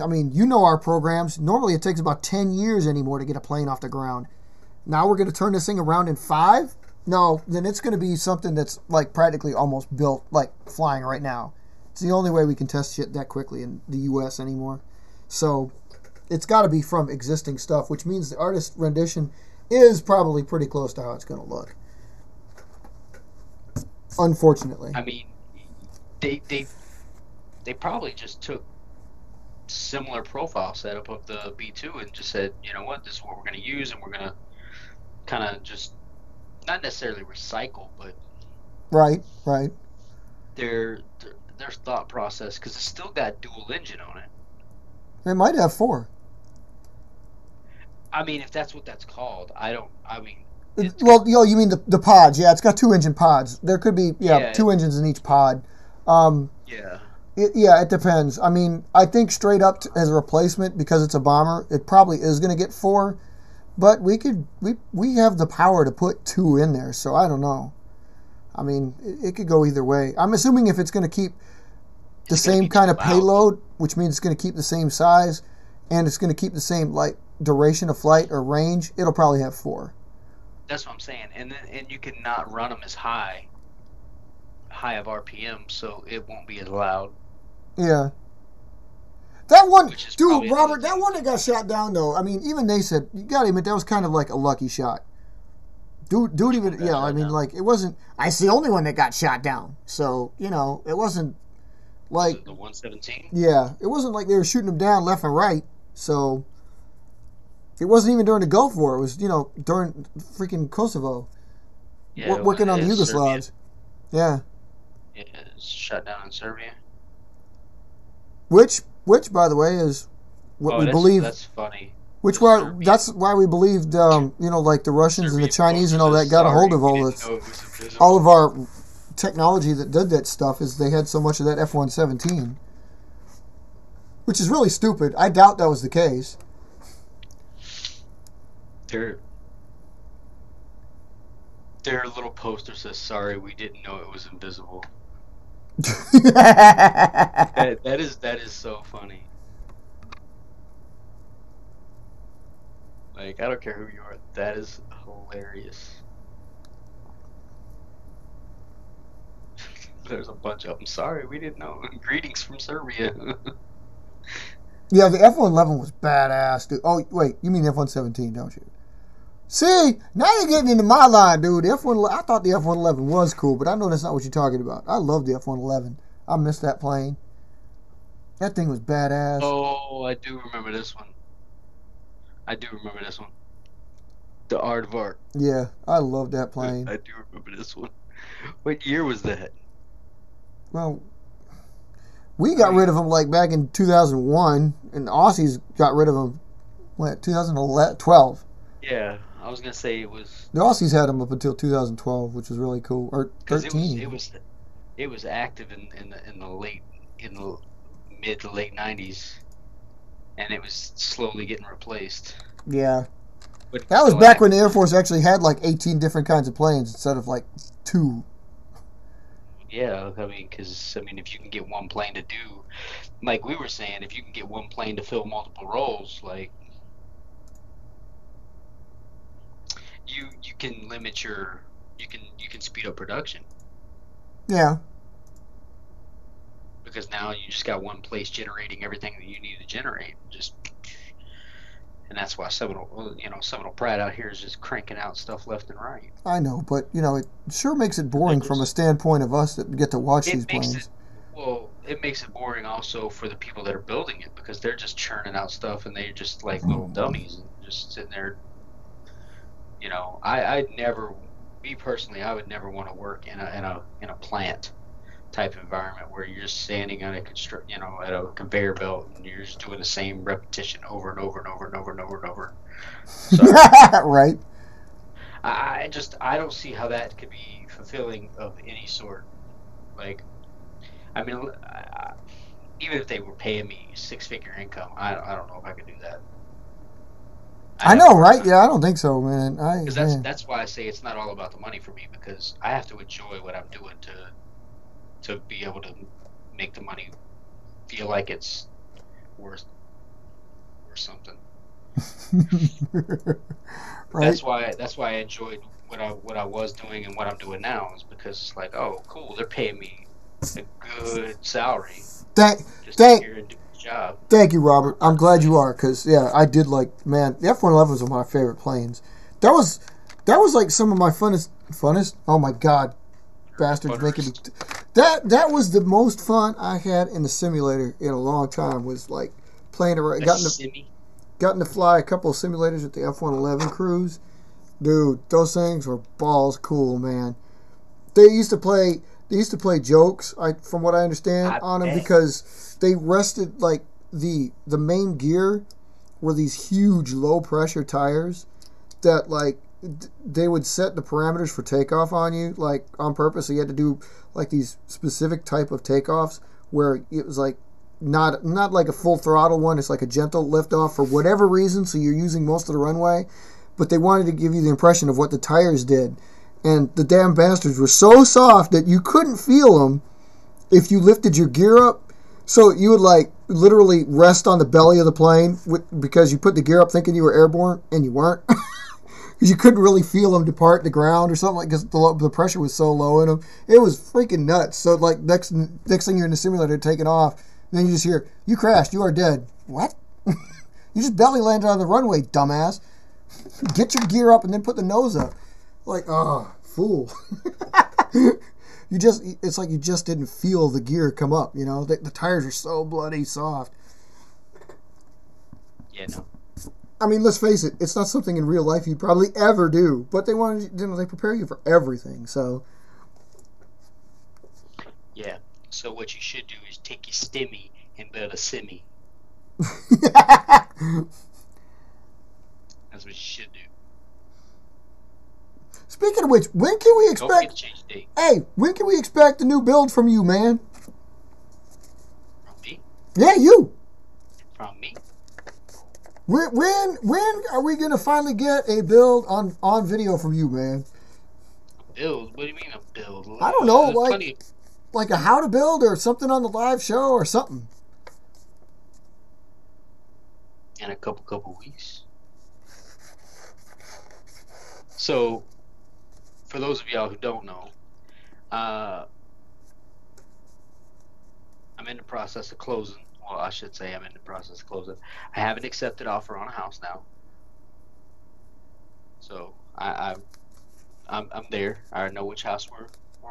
I mean, you know our programs. Normally it takes about 10 years anymore to get a plane off the ground. Now we're going to turn this thing around in 5? No, then it's going to be something that's like practically almost built, like flying right now. It's the only way we can test shit that quickly in the U.S. anymore. So it's got to be from existing stuff, which means the artist rendition is probably pretty close to how it's going to look. Unfortunately. I mean, they probably just took similar profile setup of the B2 and just said, you know what, this is what we're going to use, and we're going to kind of just not necessarily recycle, but right their thought process, because it's still got dual engine on it. It might have 4. I mean, if that's what that's called, well, you mean the pods? Yeah, it's got 2 engine pods. There could be 2 engines in each pod. It depends. I mean, I think straight up as a replacement, because it's a bomber, it probably is going to get 4. But we have the power to put 2 in there, so I don't know. I mean, it could go either way. I'm assuming if it's going to keep the same kind of payload, which means it's going to keep the same size, and it's going to keep the same like duration of flight or range, it'll probably have 4. That's what I'm saying, and you cannot run them as high of RPM, so it won't be as loud. Yeah. That one, dude, Robert, that one that got shot down, though, I mean, even they said, you gotta admit, that was kind of like a lucky shot. Dude even, I mean, like, it wasn't, it's the only one that got shot down. So, you know, it wasn't like. Was it the 117? Yeah, it wasn't like they were shooting them down left and right. So, it wasn't even during the Gulf War. It was, during freaking Kosovo. Yeah, working on the Yugoslavs. Yeah. Yeah, it's shot down in Serbia. Which, by the way, is what we believe. That's funny. That's why we believed, like the Russians and the Chinese and all that got a hold of all of our technology that did that stuff, is they had so much of that F-117, which is really stupid. I doubt that was the case. Their little poster says, "Sorry, we didn't know it was invisible." that is so funny. Like, I don't care who you are, that is hilarious. There's a bunch of them. Sorry, we didn't know. Greetings from Serbia. Yeah, the F-111 was badass, dude. Oh, wait, you mean the F-117, don't you? See, now you're getting into my line, dude. The F-111, I thought the F-111 was cool, but I know that's not what you're talking about. I love the F-111. I miss that plane. That thing was badass. Oh, I do remember this one. The Art of Art. Yeah, I love that plane. I do remember this one. What year was that? Well, we got rid of them like back in 2001, and the Aussies got rid of them, 2012. Yeah, I was gonna say it was. The Aussies had them up until 2012, which was really cool, or 13. It was active in the mid to late 90s, and it was slowly getting replaced. Yeah, that was back when the Air Force actually had like 18 different kinds of planes instead of like 2. Yeah, because if you can get one plane to do, like we were saying, if you can get one plane to fill multiple roles, like you can limit you can speed up production. Yeah. Because now you just got one place generating everything that you need to generate, and that's why Seminole Pratt out here is just cranking out stuff left and right. I know, but it sure makes it boring from a standpoint of us that get to watch these planes. It makes it boring also for the people that are building it, because they're just churning out stuff and they're just like little dummies and just sitting there You know, I never, me personally, I would never want to work in a plant type environment where you're just standing on at a conveyor belt and you're just doing the same repetition over and over and over and over and over and over. Sorry. Right. I don't see how that could be fulfilling of any sort. Like, I mean, even if they were paying me six-figure income, I don't know if I could do that. I know, right? Yeah, I don't think so, man. Because that's why I say it's not all about the money for me, because I have to enjoy what I'm doing to be able to make the money feel like it's worth something. Right. That's why I enjoyed what I was doing and what I'm doing now, is because it's like, oh, cool, they're paying me a good salary just to here and do the job. Thank you, Robert. I'm glad you are, because yeah, I did like, man, the F-111 was one of my favorite planes. That was like some of my funnest. Oh my God, bastards making me. That was the most fun I had in the simulator in a long time. Was like playing around. Gotten to fly a couple of simulators at the F-111 cruise. Dude, those things were balls cool, man. They used to play jokes, from what I understand, on them because they rested, like, the main gear were these huge low pressure tires that, like, they would set the parameters for takeoff on you, like, on purpose. So you had to do like these specific type of takeoffs where it was like not like a full throttle one. It's like a gentle liftoff for whatever reason. So you're using most of the runway, but they wanted to give you the impression of what the tires did. And the damn bastards were so soft that you couldn't feel them if you lifted your gear up. So you would like literally rest on the belly of the plane because you put the gear up thinking you were airborne and you weren't. Because you couldn't really feel them depart the ground or something, like, because the pressure was so low in them. It was freaking nuts. So like next thing you're in the simulator taking off, then you just hear, "You crashed, you are dead." What? You just belly landed on the runway, dumbass. Get your gear up and then put the nose up. Like, oh, fool. It's like you just didn't feel the gear come up, you know? The tires are so bloody soft. Yeah, no. I mean, let's face it, it's not something in real life you'd probably ever do, but they they prepare you for everything, so. Yeah, so what you should do is take your stimmy and build a simmy. That's what you should do. Speaking of which, when can we expect? Don't forget to change the date. Hey, when can we expect a new build from you, man? From me? Yeah, you. From me? When are we gonna finally get a build on video from you, man? A build? What do you mean a build? I don't know, like a how to build or something on the live show or something. In a couple weeks. So, for those of y'all who don't know, I'm in the process of closing. Well, I should say I'm in the process of closing. I have an accepted offer on a house now. So I'm there. I know which house we're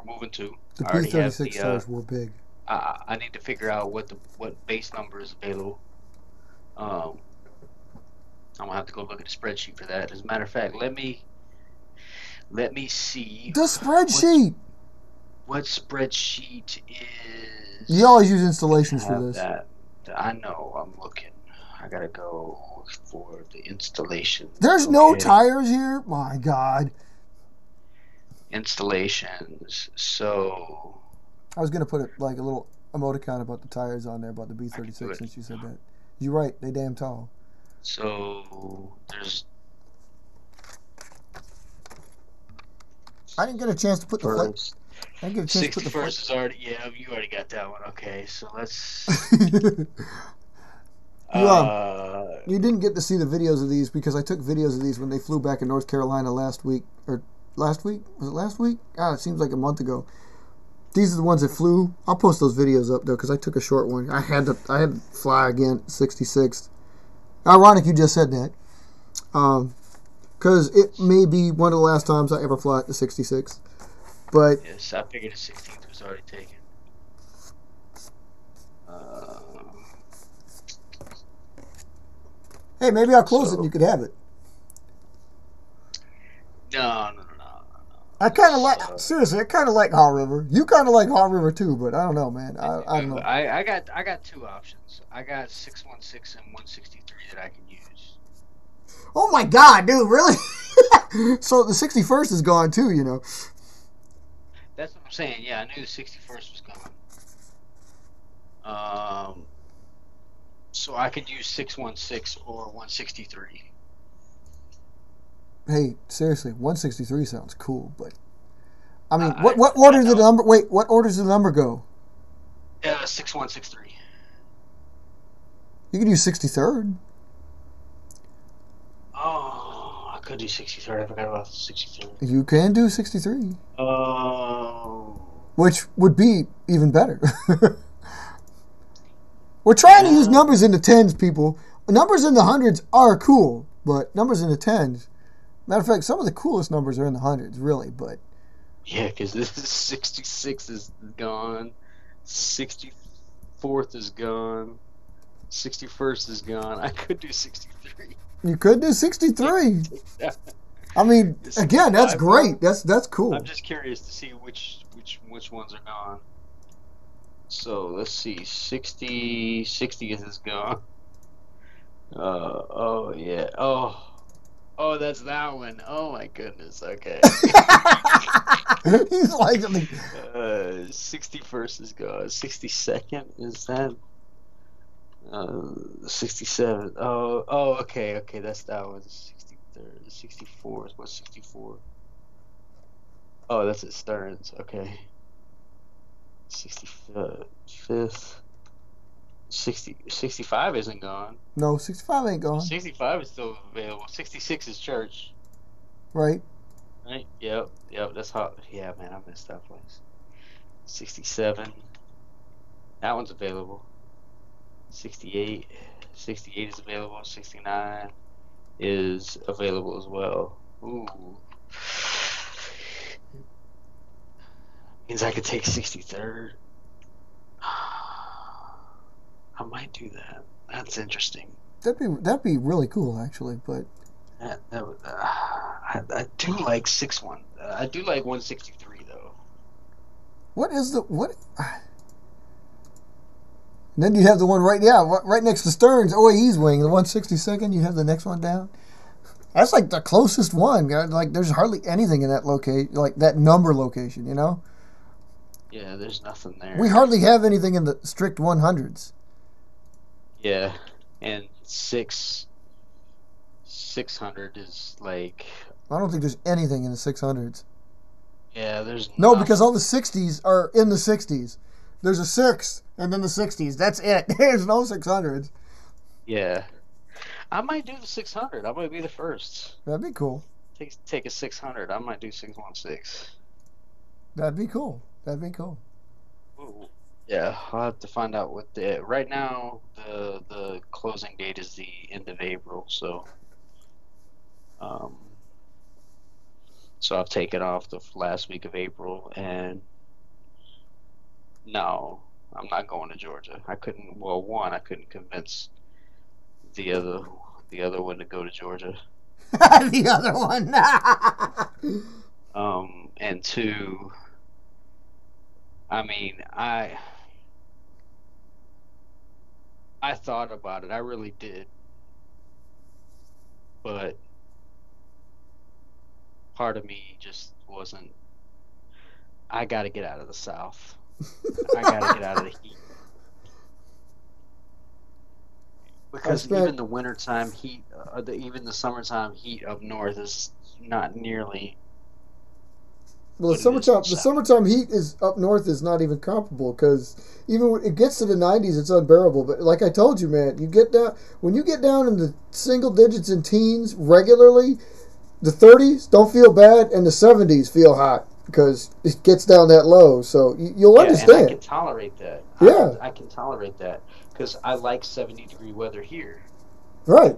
moving to. The B-36 tires were big. I need to figure out what base number is available. I'm gonna have to go look at the spreadsheet for that. As a matter of fact, let me see the spreadsheet. What spreadsheet is? You always use installations for this. I know. I'm looking. I gotta go for the installation. There's no tires here. My God. Installations. So. I was gonna put a little emoticon about the tires on there about the B-36 since you said that. You're right. They damn tall. So there's. I didn't get a chance to put the first. I didn't get a chance to put the first is already. Yeah, you already got that one. Okay, so let's. You didn't get to see the videos of these because I took videos of these when they flew back in North Carolina last week. Or last week? Was it last week? God, it seems like a month ago. These are the ones that flew. I'll post those videos up though because I took a short one. I had to fly again 66th. Ironic you just said that. Because it may be one of the last times I ever fly at the 66th. But yes, I figured the 16th was already taken. Hey, maybe I'll close it and you could have it. I kind of like, seriously, I kind of like Haw River. You kind of like Haw River too, but I don't know, man. I don't know. I got two options. I got 616 and 163 that I can use. Oh my God, dude, really? So the 61st is gone too, you know. That's what I'm saying. Yeah, I knew the 61st was gone. So I could use 616 or 163. Hey, seriously, 163 sounds cool, but I mean, what order did the number? Wait, what order does the number go? 6163. You could use 63rd. Oh, I could do 63rd. I forgot about the 63rd. You can do 63. Oh. Which would be even better. We're trying to use numbers in the tens, people. Numbers in the hundreds are cool, but numbers in the tens. Matter of fact, some of the coolest numbers are in the hundreds, really. But yeah, because this is 66 is gone, 64th is gone, 61st is gone. I could do 63. You could do 63. I mean, again, that's great. That's cool. I'm just curious to see which ones are gone. So let's see, 60th is gone. Oh yeah. Oh, that's that one. Oh my goodness. Okay. He's like, 61st is gone. 62nd is that? 67th. Oh, okay. That's that one. 63rd, 64th. What's 64? Oh, that's at Stearns. Okay. 65th. 65 isn't gone. No, 65 ain't gone. 65 is still available. 66 is Church. Right. Yep. That's hot. Yeah, man, I missed that place. 67. That one's available. 68 is available. 69 is available as well. Ooh. Means I could take 63rd. I might do that. That's interesting. That'd be really cool, actually. But I do like 61. I do like 163 though. What is the what? And then you have the one right next to Stearns, OAE's wing, the 162nd. You have the next one down. That's like the closest one. Like there's hardly anything in that location, like that number location. You know. Yeah, there's nothing there. We hardly have anything in the strict 100s. Yeah, and 600 is like. I don't think there's anything in the 600s. Yeah, there's no, because all the 60s are in the 60s. There's a 6 and then the 60s. That's it. There's no 600s. Yeah, I might do the 600. I might be the first. That'd be cool. Take a 600. I might do 616. That'd be cool. Ooh. Yeah, I'll have to find out what the right now the closing date is the end of April, so I've taken off the last week of April, and no, I'm not going to Georgia. I couldn't convince the other one to go to Georgia. The other one. And two, I mean, I thought about it. I really did. But part of me just wasn't. I got to get out of the South. I got to get out of the heat. Because even the wintertime heat, even the summertime heat up north is not nearly. Well, the summertime heat is up north is not even comparable, because even when it gets to the 90s, it's unbearable. But like I told you, man, when you get down in the single digits and teens regularly, the 30s don't feel bad and the 70s feel hot because it gets down that low. So you'll understand. And I can tolerate that. Yeah, I can tolerate that because I like 70-degree weather here. Right.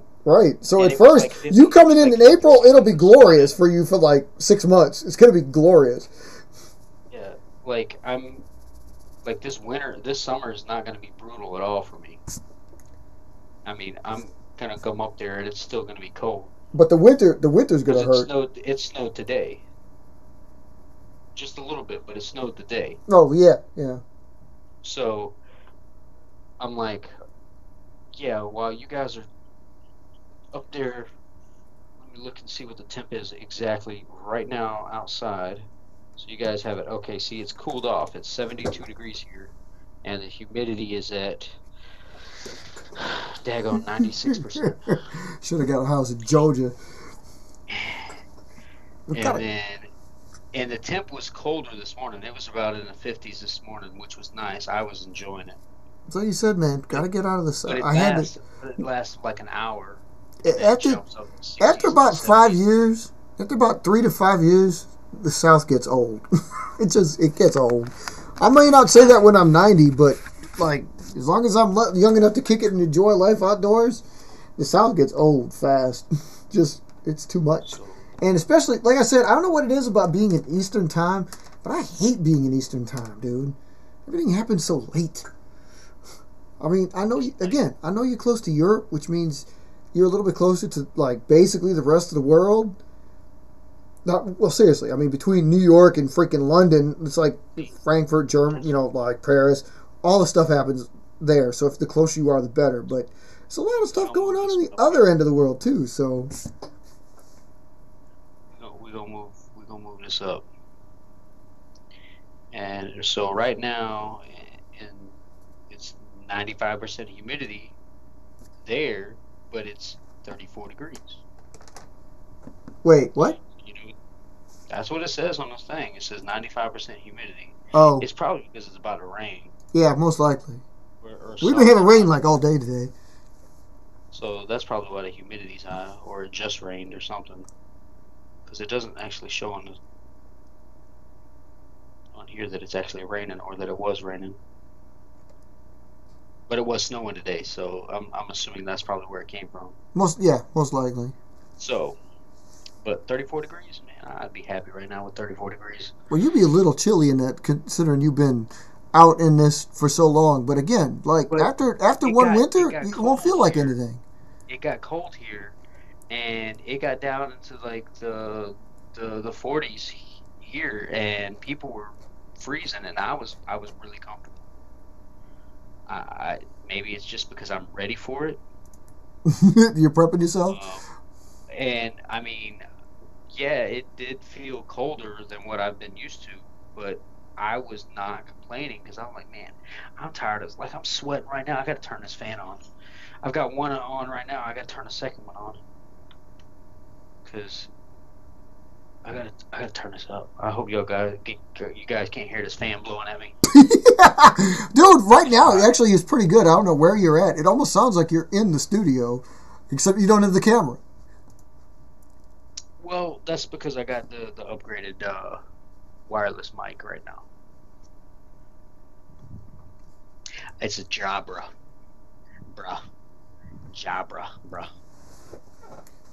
So at first, like you coming in April, it'll be glorious for you for like 6 months. It's going to be glorious. Yeah, I'm this summer is not going to be brutal at all for me. I mean, I'm going to come up there and it's still going to be cold. But the winter's going to hurt. It snowed today. just a little bit, but it snowed today. Oh, yeah. So I'm like, yeah, while you guys are up there, let me look and see what the temp is exactly right now outside. So you guys have it. Okay, see, it's cooled off. It's 72 degrees here, and the humidity is at daggone 96%. Should have got a house in Georgia. And the temp was colder this morning. It was about in the 50s this morning, which was nice. I was enjoying it. So you said, man, gotta get out of the sun. It lasts like an hour. After about 5 years, after about 3 to 5 years, the South gets old. It gets old. I may not say that when I'm 90, but like as long as I'm young enough to kick it and enjoy life outdoors, the South gets old fast. It's too much. And especially, like I said, I don't know what it is about being in Eastern time, but I hate being in Eastern time, dude. Everything happens so late. I mean, I know you're close to Europe, which means you're a little bit closer to, like, basically the rest of the world. Well, seriously, I mean, between New York and freaking London, it's like Frankfurt, Germany, like Paris, all the stuff happens there. So if the closer you are, the better. But there's a lot of stuff going on the other end of the world, too, so... We're gonna move this up. And so right now, it's 95% humidity there, but it's 34 degrees. Wait, what? That's what it says on this thing. It says 95% humidity. Oh. It's probably because it's about to rain. Yeah, most likely. We've been having rain like all day today. So that's probably why the humidity's high, or it just rained or something. Because it doesn't actually show on here that it's actually raining or that it was raining. But it was snowing today, so I'm assuming that's probably where it came from. Most likely. So, but 34 degrees, man, I'd be happy right now with 34 degrees. Well, you'd be a little chilly in that, considering you've been out in this for so long. But again, after one winter, it won't feel like anything. It got cold here, and it got down into like the 40s here, and people were freezing, and I was really comfortable. Maybe it's just because I'm ready for it. You're prepping yourself? And I mean, yeah, it did feel colder than what I've been used to, but I was not complaining because I'm like, man, I'm tired of, like, I'm sweating right now. I got to turn this fan on. I've got one on right now. I got to turn the second one on because I gotta turn this up. I hope you guys can't hear this fan blowing at me. Dude, right now it actually is pretty good. I don't know where you're at. It almost sounds like you're in the studio, except you don't have the camera. Well, that's because I got the upgraded wireless mic right now. It's a Jabra, bruh.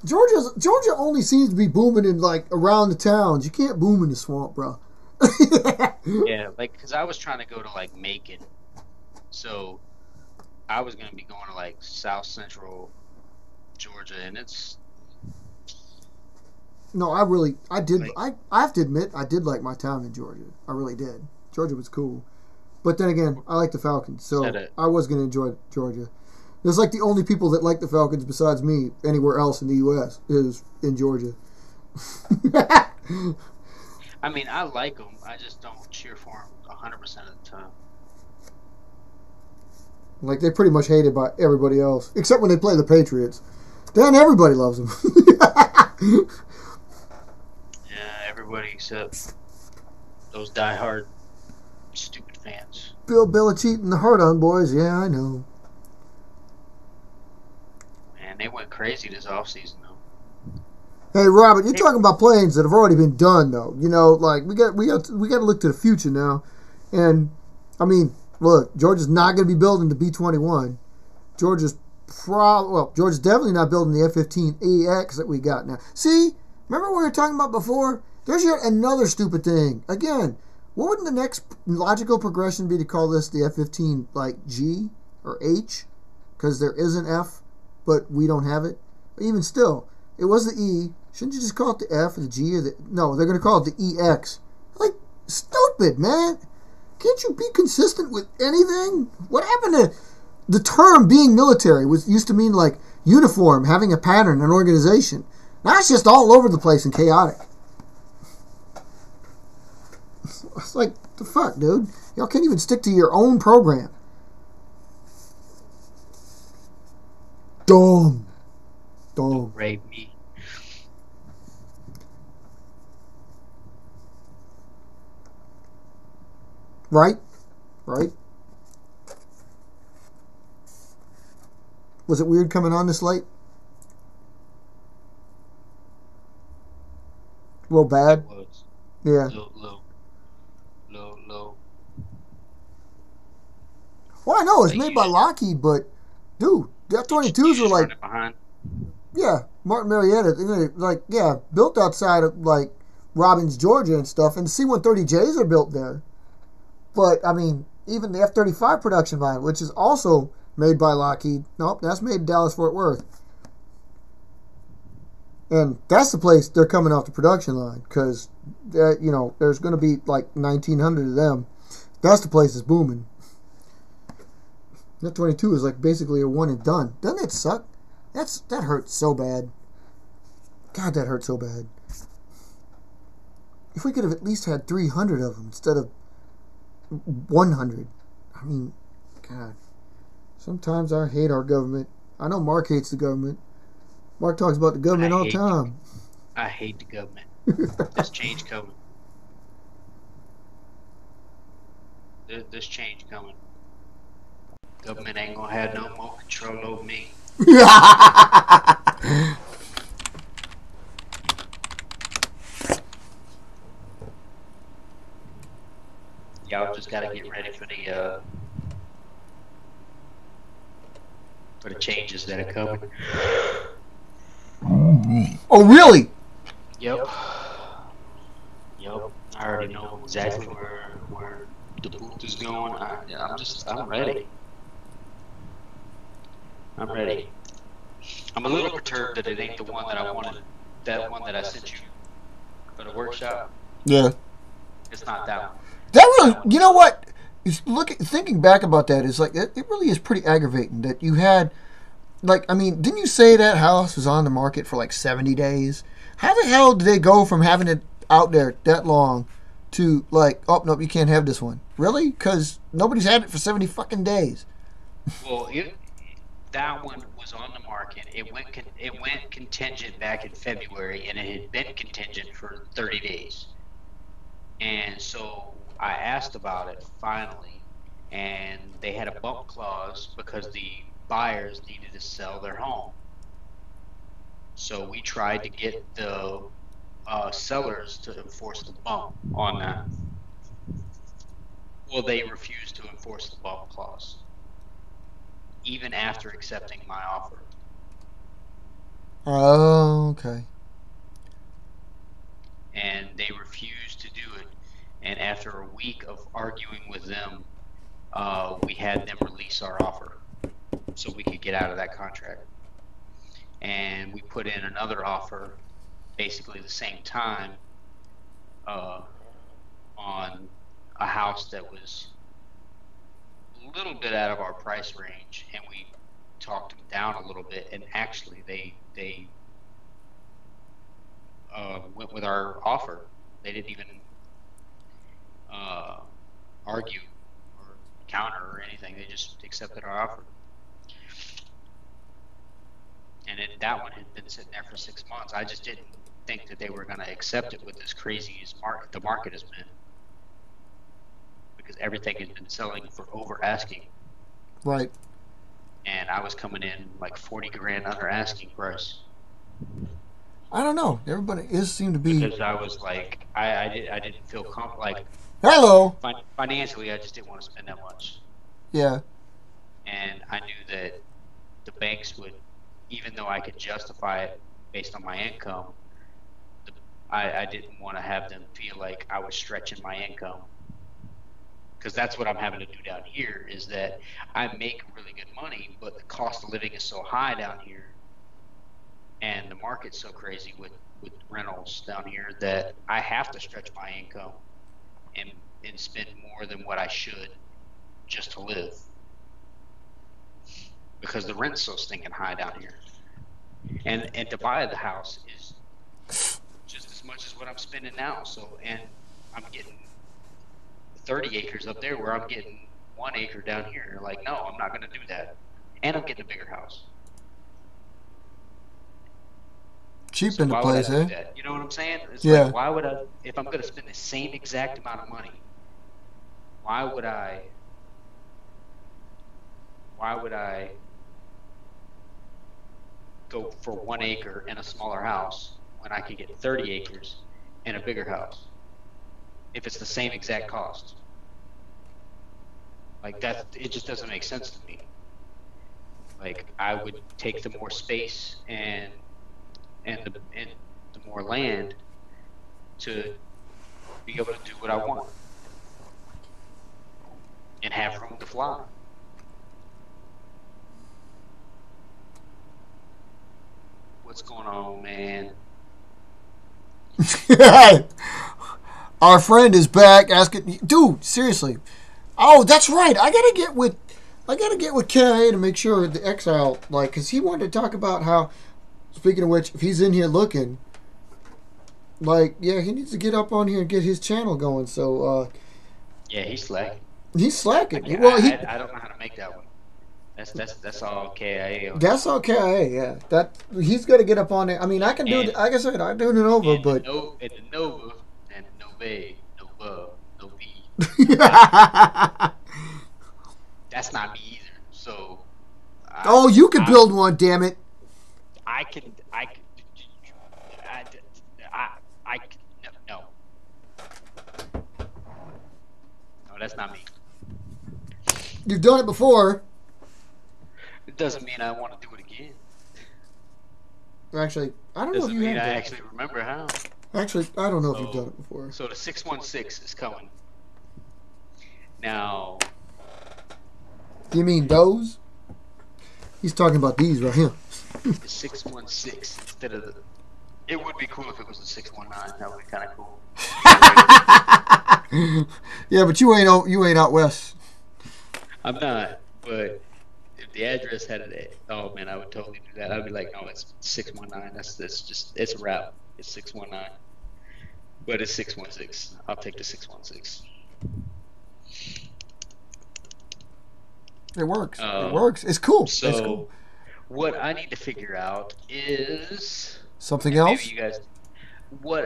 Georgia only seems to be booming in, like, around the towns. You can't boom in the swamp, bro. Yeah, like, because I was trying to go to, like, Macon. So I was going to be going to, like, South Central Georgia, and it's... No, I have to admit, I did like my time in Georgia. I really did. Georgia was cool. But then again, I like the Falcons, so I was going to enjoy Georgia. There's like the only people that like the Falcons besides me anywhere else in the U.S. is in Georgia. I mean, I like them. I just don't cheer for them 100% of the time. Like, they're pretty much hated by everybody else, except when they play the Patriots. Then everybody loves them. Yeah, everybody except those diehard stupid fans. Bill Belichick and the Hard-On Boys. Yeah, I know. Man, they went crazy this offseason, though. Hey, Robert, you're talking about planes that have already been done, though. You know, like, we got to look to the future now. And, I mean, look, Georgia's not going to be building the B-21. Georgia's definitely not building the F-15EX that we got now. See, remember what we were talking about before? There's yet another stupid thing. Again, what wouldn't the next logical progression be to call this the F-15, like, G or H? Because there is an F, but we don't have it. Even still, it was the E. Shouldn't you just call it the F or the G or the... No, they're going to call it the EX. Like, Stupid, man. Can't you be consistent with anything? What happened to the term being military? Used to mean like uniform, having a pattern, an organization. Now it's just all over the place and chaotic. It's like, the fuck, dude? Y'all can't even stick to your own program. Dumb. Rape me. Right? Was it weird coming on this late? A little bad? It was. Yeah. Low. Well, I know it's made by Lockheed, but dude, the F-22s were like, yeah, Martin Marietta, like, yeah, built outside of like Robbins, Georgia, and stuff, and the C-130Js are built there. But I mean, even the F-35 production line, which is also made by Lockheed, nope, that's made in Dallas Fort Worth, and that's the place they're coming off the production line because there's going to be like 1,900 of them. That's the place that's booming. That 22 is like basically a one and done. Doesn't it suck? That hurts so bad. God, that hurt so bad. If we could have at least had 300 of them instead of 100. I mean, God. Sometimes I hate our government. I know Mark hates the government. Mark talks about the government all the time. I hate the government. There's change coming. There's change coming. Government ain't gonna have no more control over me. Y'all just gotta get ready for the changes that are coming. Oh, really? Yep. I already know exactly where the booth is going. I'm ready. I'm ready. I'm a little perturbed that it ain't the one that I wanted. That one that I sent you for the workshop. Yeah. It's not that one. That really, you know what? Thinking back about that is like it really is pretty aggravating that you had, like, I mean, didn't you say that house was on the market for like 70 days? How the hell did they go from having it out there that long to like, oh nope, you can't have this one? Really? Because nobody's had it for 70 fucking days. Well, that one was on the market. It went contingent back in February, and it had been contingent for 30 days. And so I asked about it finally, and they had a bump clause because the buyers needed to sell their home. So we tried to get the sellers to enforce the bump on that. Well, they refused to enforce the bump clause, even after accepting my offer. Oh, okay. And they refused to do it. And after a week of arguing with them, we had them release our offer so we could get out of that contract. And we put in another offer basically the same time on a house that was a little bit out of our price range, and we talked them down a little bit, and actually they went with our offer. They didn't even argue or counter or anything. They just accepted our offer. And that one had been sitting there for 6 months. I just didn't think that they were going to accept it with as crazy as the market has been, because everything has been selling for over asking. Right. And I was coming in like 40 grand under asking price. I don't know. Everybody seemed to be, because I was like, I didn't feel comfortable. Like, hello. Financially, I just didn't want to spend that much. Yeah. And I knew that the banks would, even though I could justify it based on my income, I didn't want to have them feel like I was stretching my income. Because that's what I'm having to do down here, is that I make really good money, but the cost of living is so high down here, and the market's so crazy with rentals down here, that I have to stretch my income. and spend more than what I should just to live, because the rent's so stinking high down here, and to buy the house is just as much as what I'm spending now. So, and I'm getting 30 acres up there where I'm getting 1 acre down here. Like, no, I'm not going to do that. And I'm getting a bigger house. Cheap in the place, eh? You know what I'm saying? It's yeah. Like, why would I, if I'm going to spend the same exact amount of money, why would I go for 1 acre and a smaller house when I could get 30 acres and a bigger house if it's the same exact cost? Like, that, it just doesn't make sense to me. Like, I would take the more space and the more land to be able to do what I want and have room to fly. What's going on, man? Our friend is back asking, dude, seriously. Oh, that's right. I gotta get with KIA to make sure the Exile, like, because he wanted to talk about how, speaking of which, if he's in here looking, like, yeah, he needs to get up on here and get his channel going. So, yeah, he's slacking. He's slacking. I don't know how to make that one. That's all KIA. That's all KIA. Yeah, that he's got to get up on there. I mean, I can do it. Like I said, I do it over, but the Nova and no Bay, no Bub, no B. That's not me either. So. You could build one. Damn it. I can. No. No, that's not me. You've done it before. It doesn't mean I want to do it again. Actually, I don't know if you have. Doesn't mean I actually remember how. Actually, I don't know if you've done it before. So the 616 is coming. Now. Do you mean those? He's talking about these right here. The 616 instead of the. It would be cool if it was the 619. That would be kind of cool. Yeah, but you ain't out west. I'm not, but if the address had it, oh man, I would totally do that. I'd be like, no, it's 619. It's a wrap. It's 619, but it's 616. I'll take the 616. It works. It works. It's cool. So, it's cool. What I need to figure out is something else. Maybe you guys, what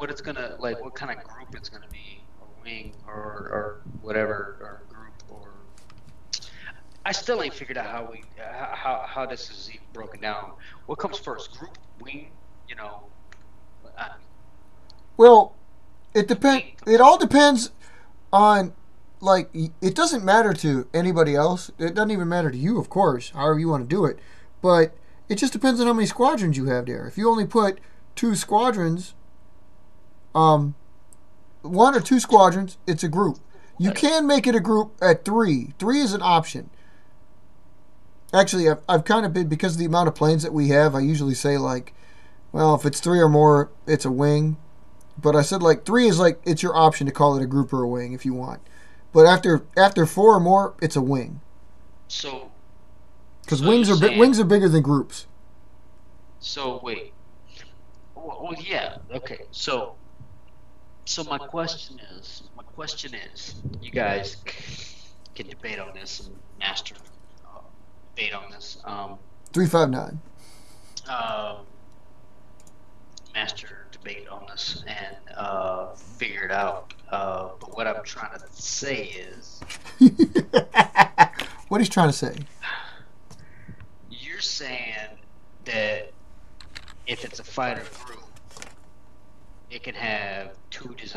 it's gonna like, what kind of group it's gonna be, or wing, or whatever, or group, or. I still ain't figured out how this is even broken down. What comes first, group, wing? You know. Well, it depends. It all depends on. Like, it doesn't matter to anybody else. It doesn't even matter to you, of course, however you want to do it. But it just depends on how many squadrons you have there. If you only put 2 squadrons, 1 or 2 squadrons, it's a group. You can make it a group at 3. 3 is an option. Actually, I've kind of been, because of the amount of planes that we have, I usually say, like, well, if it's 3 or more, it's a wing. But I said, like, 3 is like, it's your option to call it a group or a wing if you want. But after 4 or more, it's a wing. So, because wings are bigger than groups. So wait. Well, yeah. Okay. So my question is, you guys can debate on this and master debate on this. 359. Master debate on this and figure it out. But what I'm trying to say is... What he's trying to say? You're saying that if it's a fighter group, it can have 2 to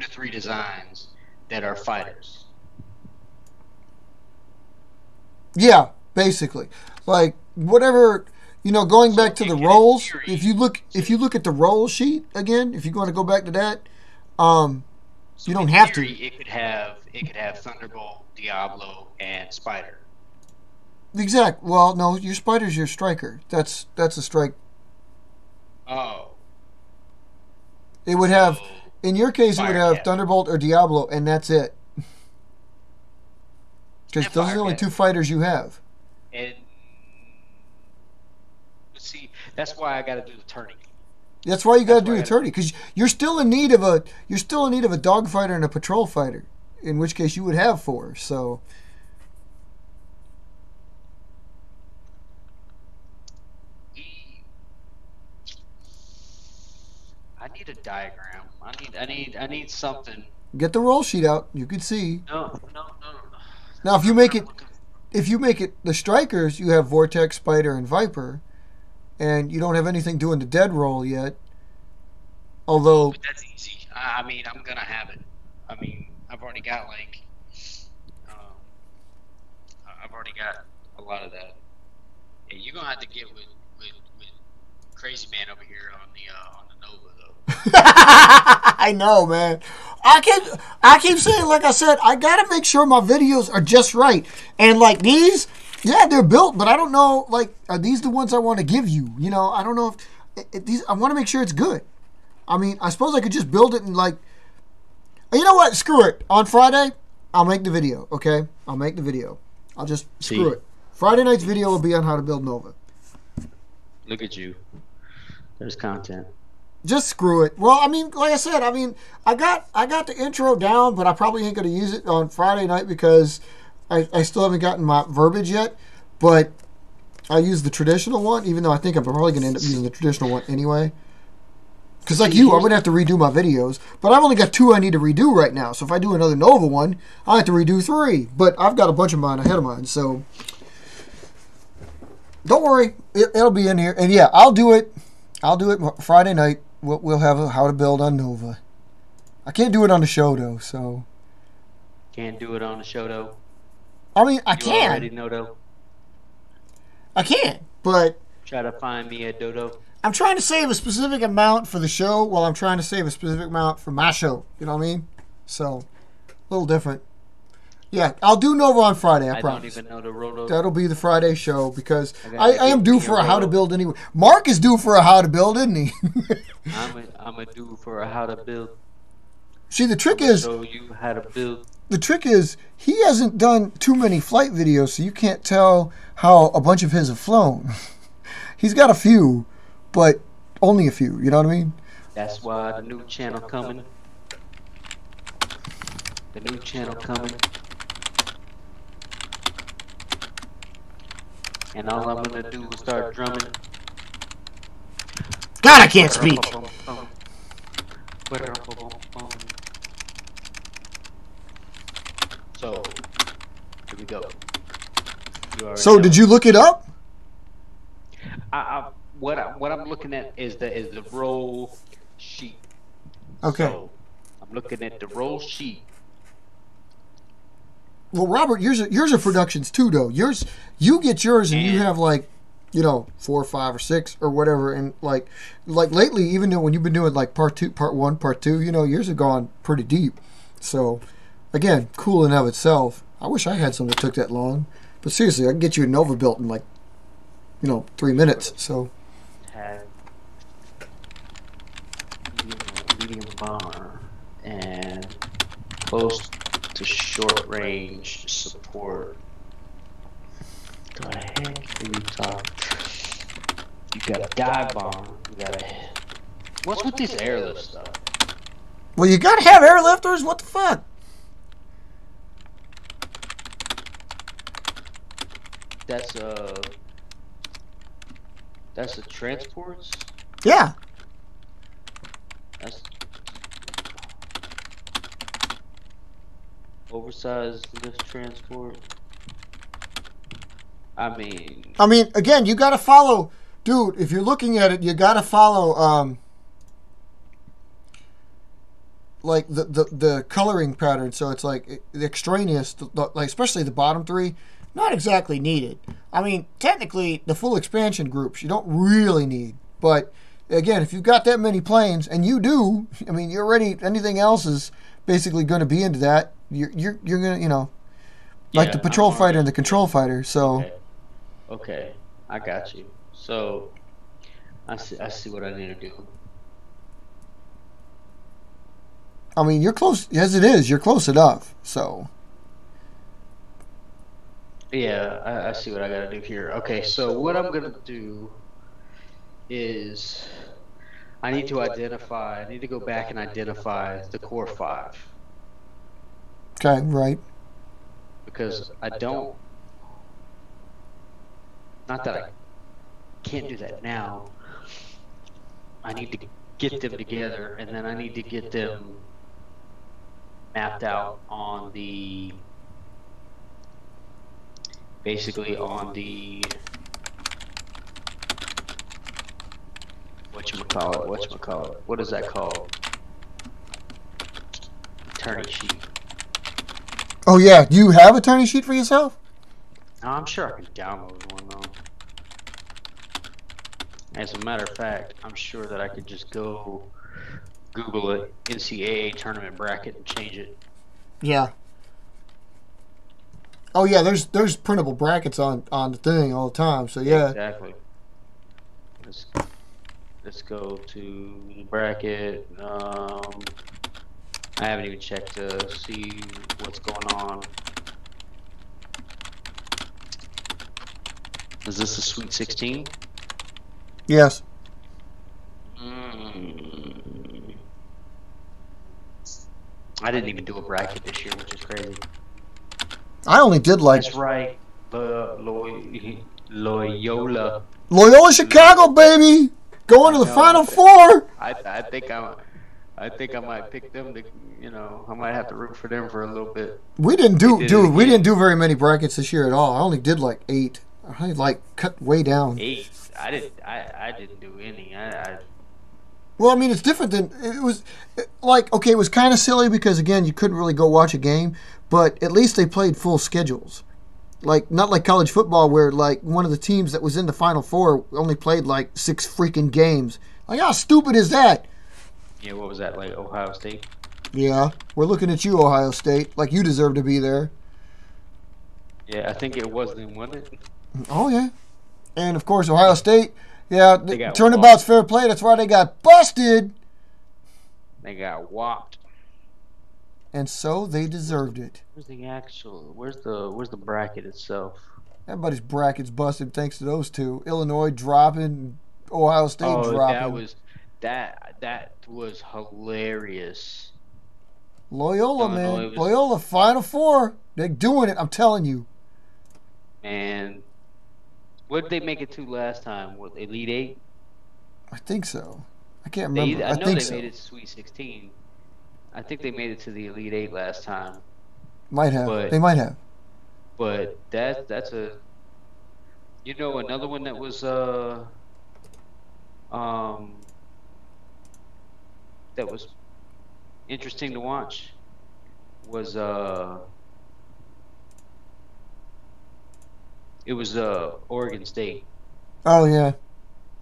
3 designs that are fighters. Yeah, basically. Like, whatever... You know, going back to the roles, if you look at the roll sheet again, if you want to go back to that, you don't have to. It could have Thunderbolt, Diablo, and Spider. Exact. Well, no, your Spider's your striker. That's a strike. Oh. It would have In your case, you would have Thunderbolt or Diablo, and that's it. Because those are the only two fighters you have. And see, that's why I got to do the tourney. That's why you got to do the tourney, because you're still in need of a dog fighter and a patrol fighter. In which case, you would have 4. So. I need a diagram. I need something. Get the roll sheet out. You can see. No. Now, if you make it the strikers, you have Vortex, Spider, and Viper, and you don't have anything doing the dead roll yet. Although but that's easy. I mean, I'm gonna have it. I mean, I've already got I've already got a lot of that. Yeah, you're gonna have to get with Crazy Man over here on the Nova though. I know, man. I keep saying, like I said, I gotta make sure my videos are just right. And like these, yeah, they're built, but I don't know, like, are these the ones I want to give you? You know, I don't know if these. I want to make sure it's good. I mean, I suppose I could just build it and like, you know what? Screw it. On Friday, I'll make the video. Okay, I'll make the video. I'll just screw it. Friday night's video will be on how to build Nova. Look at you. There's content. Just screw it. Well, I mean, like I said, I got the intro down, but I probably ain't gonna use it on Friday night because I still haven't gotten my verbiage yet. But I use the traditional one, even though I think I'm probably gonna end up using the traditional one anyway. Because like you, I'm gonna have to redo my videos, but I've only got 2 I need to redo right now. So if I do another Nova one, I have to redo 3. But I've got a bunch of mine ahead of mine, so don't worry, it'll be in here. And yeah, I'll do it Friday night. We'll have a how to build on Nova. I can't do it on the show though, so. Can't do it on the show though. I mean, I you can. Already know though. I can, but. Try to find me a dodo. I'm trying to save a specific amount for the show while I'm trying to save a specific amount for my show. You know what I mean? So, a little different. Yeah, I'll do Nova on Friday, I promise. Don't even know the roto. That'll be the Friday show because I am due for a how to build anyway. Mark is due for a how to build, isn't he? I'm a due for a how to build. See, the trick is show you how to build. The trick is he hasn't done too many flight videos, so you can't tell how a bunch of his have flown. He's got a few, but only a few. You know what I mean? That's why the new channel coming. The new channel coming. And all I'm gonna do is start drumming. God, I can't speak. So, here we go. So, did you look it up? What I'm looking at is the roll sheet. Okay. So, I'm looking at the roll sheet. Well, Robert, yours are productions too, though. You get yours, and you have like, 4 or 5 or 6 or whatever, and like lately, even though when you've been doing like part 2, part 1, part 2, yours have gone pretty deep. So, again, cool in of itself. I wish I had something that took that long, but seriously, I can get you a Nova built in like, 3 minutes. So. Medium bomber and close to short range support. Go ahead, you talk. You got a dive bomber. You got a. What's with this airlift stuff? Well, you gotta have airlifters. What the fuck? That's the transports. Yeah. That's oversized lift transport. I mean, again, you gotta follow, dude. If you're looking at it, you gotta follow, like the coloring pattern. So it's like the extraneous, like especially the bottom 3, not exactly needed. I mean, technically, the full expansion groups you don't really need, but again, if you've got that many planes, and you do, I mean, you're already, anything else is basically going to be into that. You're going to, like the patrol fighter and the control fighter. So, okay, I got you. So, I see what I need to do. I mean, you're close as it is. You're close enough. So. Yeah, I see what I gotta do here. Okay, so what I'm gonna do is I need to go back and identify the core 5. Okay, right. Because I don't, not that I can't do that now. I need to get them together, and then I need to get them mapped out on the, basically on the, whatchamacallit, what is that called? Attorney sheet. Oh yeah, do you have a attorney sheet for yourself? No, I'm sure I can download one though. As a matter of fact, I'm sure that I could just go Google it, NCAA tournament bracket, and change it. Yeah. Oh yeah, there's printable brackets on the thing all the time. So yeah. Exactly. Let's go to the bracket. I haven't even checked to see what's going on. Is this a Sweet 16? Yes. I didn't even do a bracket this year, which is crazy. I only did like. That's right. Loyola. Loyola Chicago, baby, going to the Final Four. I think I might pick them to, I might have to root for them for a little bit. We didn't do very many brackets this year at all. I only did like 8. I like cut way down. 8. I didn't do any. Well, I mean, it's different than it was. Like, okay, it was kind of silly because again, you couldn't really go watch a game, but at least they played full schedules. Like, not like college football where like one of the teams that was in the Final Four only played like 6 freaking games. Like, how stupid is that? Yeah, what was that, like Ohio State? Yeah, we're looking at you, Ohio State. Like, you deserve to be there. Yeah, I think it was them, wasn't it? Oh, yeah. And, of course, Ohio State, yeah, turnabout's fair play. That's why they got busted. They got whopped. And so they deserved it. Where's the bracket itself? Everybody's bracket's busted thanks to those two. Illinois dropping, Ohio State dropping. That was hilarious. Loyola, man. Loyola, Final Four. They're doing it, I'm telling you. And what did they make it to last time? What, Elite 8? I think so. I can't remember. I know they made it to Sweet 16. I think they made it to the Elite 8 last time. Might have. They might have. But that's a... another one that was... that was interesting to watch was it was Oregon State. Oh yeah.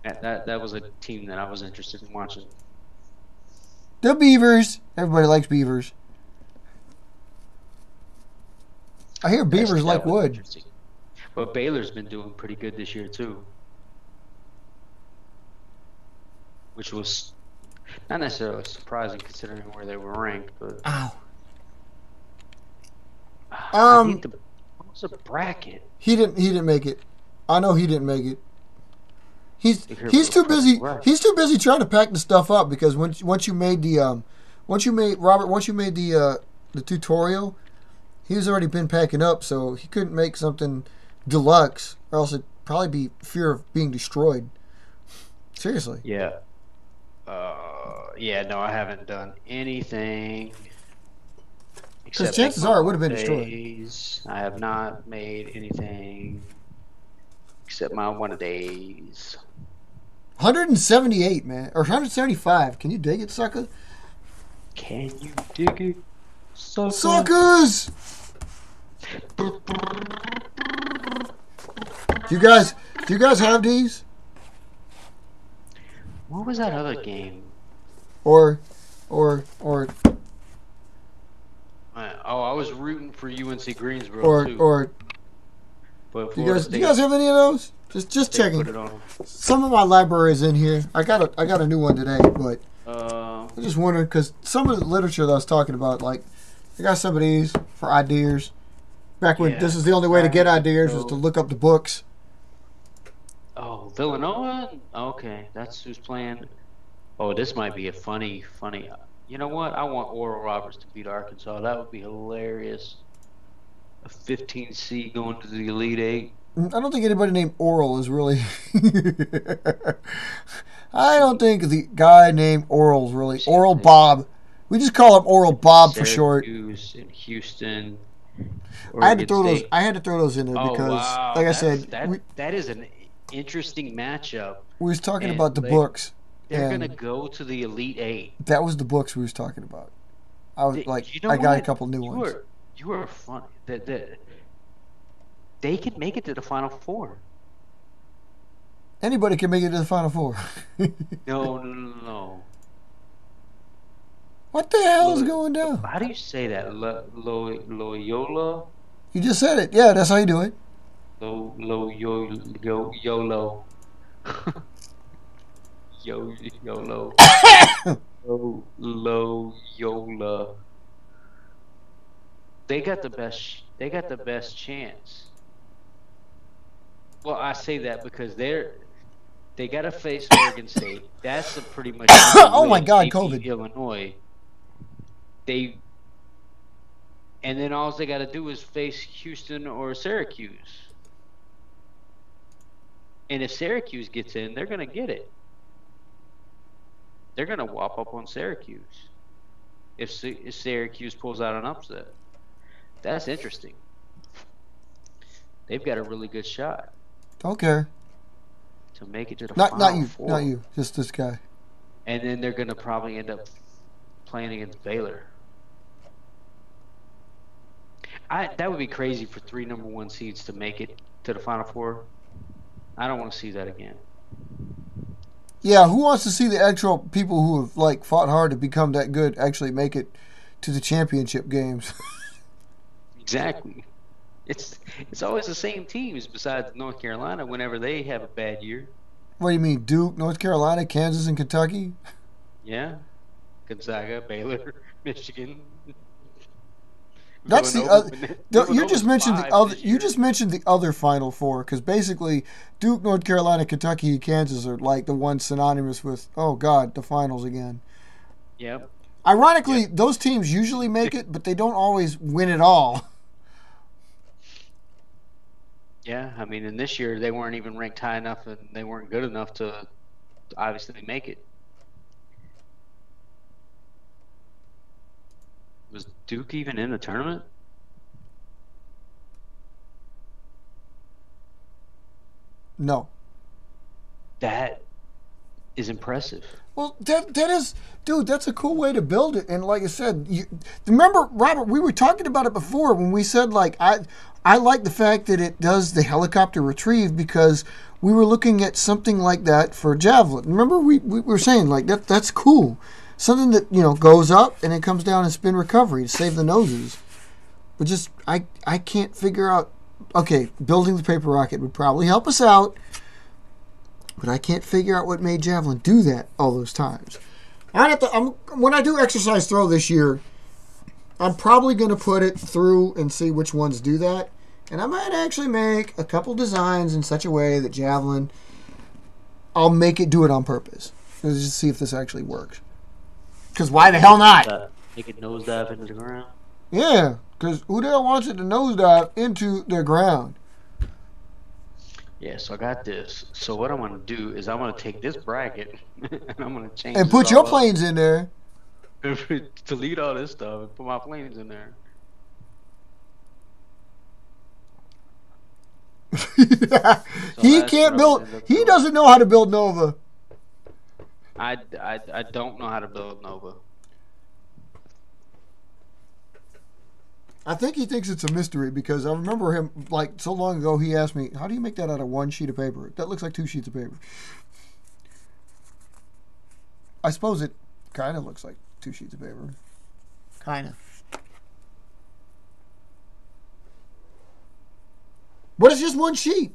That was a team that I was interested in watching. The Beavers. Everybody likes Beavers. I hear Beavers like wood. But Baylor's been doing pretty good this year too, which was not necessarily surprising considering where they were ranked. But ow. What was a bracket? He didn't make it. I know he didn't make it. He's too busy. He's too busy trying to pack the stuff up because once you made the tutorial, he's already been packing up, so he couldn't make something deluxe, or else it'd probably be fear of being destroyed. Seriously. Yeah. No, I haven't done anything. Because chances are it would have been destroyed. I have not made anything except my one of days. 178, man. Or 175. Can you dig it, sucker? Can you dig it, sucker? Suckers! Do you guys have these? What was that other game? Or I was rooting for UNC Greensboro too. Do you guys have any of those? Just checking. Put it on. Some of my library is in here. I got a new one today, but I just wondering because some of the literature that I was talking about, like I got some of these for ideas. Back when this is the only way to get ideas was to look up the books. Oh, Villanova? Okay, that's who's playing. Oh, this might be a funny. You know what? I want Oral Roberts to beat Arkansas. That would be hilarious. A 15C going to the Elite Eight. I don't think anybody named Oral is really. I don't think the guy named Oral is really Oral Bob. We just call him Oral Bob for short. Syracuse in Houston. I had to throw those. I had to throw those in there because, like I said, that is an interesting matchup. We was talking about the books. They're gonna go to the Elite Eight. That was the books we was talking about. I was I got a couple new ones. You are funny. They could make it to the Final Four. Anybody can make it to the Final Four. No. What the hell is going down? How do you say that? Loyola? You just said it. Yeah, that's how you do it. YOLO. Loyola. They got the best chance. Well, I say that because they got to face Oregon State. That's a pretty much. Oh my God, COVID. Illinois. And then all they got to do is face Houston or Syracuse. And if Syracuse gets in, they're going to get it. They're going to whop up on Syracuse if Syracuse pulls out an upset. That's interesting. They've got a really good shot. Don't care. To make it to the Final Four. Not you. Just this guy. And then they're going to probably end up playing against Baylor. That would be crazy for 3 number 1 seeds to make it to the Final Four. I don't want to see that again. Yeah, who wants to see the actual people who have fought hard to become that good actually make it to the championship games? Exactly. It's always the same teams besides North Carolina whenever they have a bad year. What do you mean, Duke, North Carolina, Kansas, and Kentucky? Yeah. Gonzaga, Baylor, Michigan. That's the other. You just mentioned the other. You just mentioned the other Final Four because basically Duke, North Carolina, Kentucky, and Kansas are the ones synonymous with the finals again. Yep. Ironically, those teams usually make it, but they don't always win it all. Yeah, I mean, and this year they weren't even ranked high enough, and they weren't good enough to obviously make it. Was Duke even in the tournament? No. That is impressive. Well, that is, dude, that's a cool way to build it. And like I said, remember, Robert, we were talking about it before when we said, I like the fact that it does the helicopter retrieve because we were looking at something like that for javelin. Remember, we were saying, that's cool. Something that, goes up and it comes down and spin recovery to save the noses. But just, I can't figure out, okay, building the paper rocket would probably help us out. But I can't figure out what made javelin do that all those times. When I do exercise throw this year, I'm probably going to put it through and see which ones do that. And I might actually make a couple designs in such a way that javelin, I'll make it do it on purpose. Let's just see if this actually works. Because why the hell not? Make it nosedive into the ground? Yeah, because who the hell wants it to nosedive into the ground? Yeah, so I got this. So what I'm going to do is I'm going to take this bracket and I'm going to change and put your planes in there. Delete all this stuff and put my planes in there. He can't build. He doesn't know how to build Nova. I don't know how to build Nova. I think he thinks it's a mystery because I remember him so long ago. He asked me, "How do you make that out of 1 sheet of paper? That looks like 2 sheets of paper." I suppose it kind of looks like 2 sheets of paper. Kind of. But it's just 1 sheet.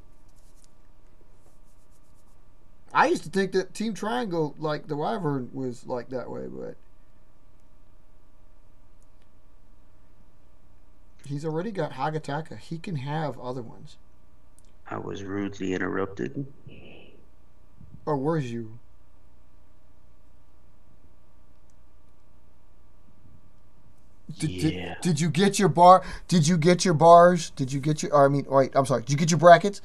I used to think that Team Triangle, the Wyvern, was that way, but He's already got Hagataka. He can have other ones. I was rudely interrupted. Or were you? Did you get your bar? Did you get your bars? Did you get your? Or, I mean, wait. I'm sorry. Did you get your brackets?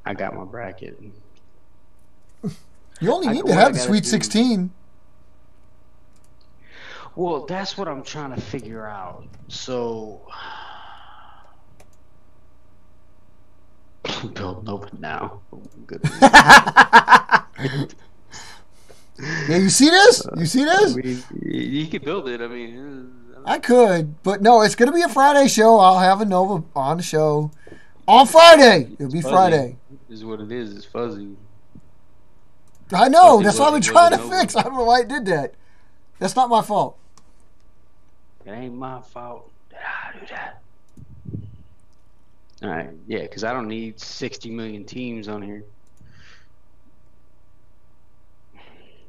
I got my bracket. You only need to have the Sweet 16. Well, that's what I'm trying to figure out. So, building over now. Good. Yeah, you see this? You see this? I mean, you could build it. I mean, I could, but no, it's going to be a Friday show. I'll have a Nova on the show on Friday. It'll be Friday. This is what it is. It's fuzzy. I know. That's what I've been trying to fix. I don't know why it did that. That's not my fault. It ain't my fault that I do that. All right. Yeah, because I don't need 60 million teams on here.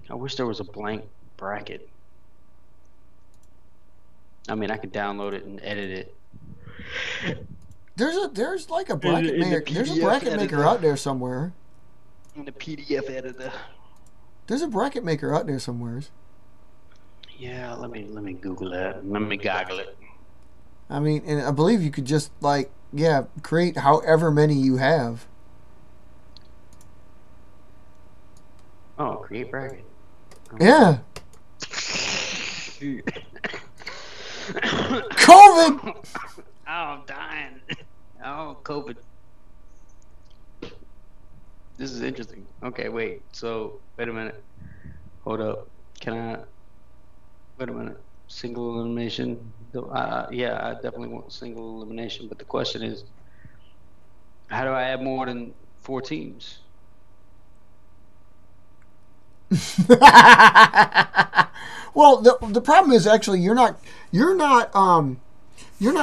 I wish there was a blank bracket. I mean, I could download it and edit it. There's like a bracket maker. There's a bracket maker out there somewhere. In the PDF editor. There's a bracket maker out there somewhere. Yeah, let me Google that. Let me goggle it. I mean, and I believe you could just create however many you have. Oh, create bracket. Yeah. COVID. Oh, I'm dying. Oh, COVID. This is interesting. Okay, wait. So, wait a minute. Hold up. Wait a minute. Single elimination? Yeah, I definitely want single elimination. But the question is, how do I add more than 4 teams? Well, the problem is actually you're not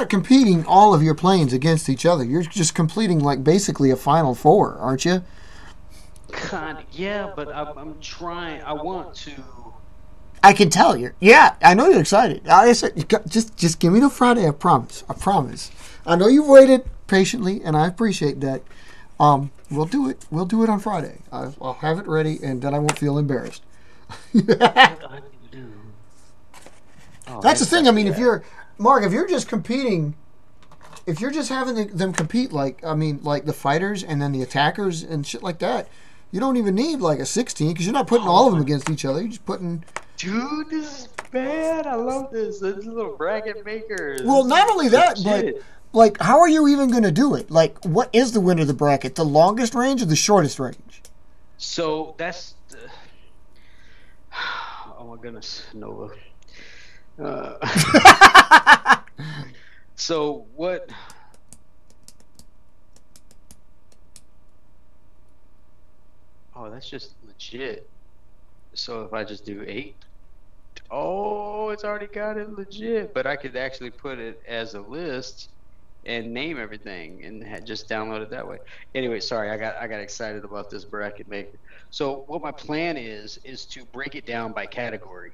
competing all of your planes against each other. You're just completing like basically a Final Four, aren't you? Kind of, yeah, but I'm trying. I want to. I can tell you. Yeah, I know you're excited. I said, just give me till Friday. I promise. I promise. I know you've waited patiently, and I appreciate that. We'll do it. We'll do it on Friday. I'll have it ready, and then I won't feel embarrassed. That's the thing. I mean, if you're just competing, if you're just having them compete like the fighters and then the attackers and shit like that, you don't even need like a 16 because you're not putting all of them against each other. You're just putting. Dude, this is bad. I love this. This little bracket maker. Well, not only that, but like, how are you even going to do it? Like, what is the winner of the bracket? The longest range or the shortest range? So that's. Oh my goodness, Nova. So what? Oh, that's just legit. So if I just do 8, oh, it's already got it legit. But I could actually put it as a list and name everything and just download it that way. Anyway, sorry, I got excited about this bracket maker. So what my plan is to break it down by category.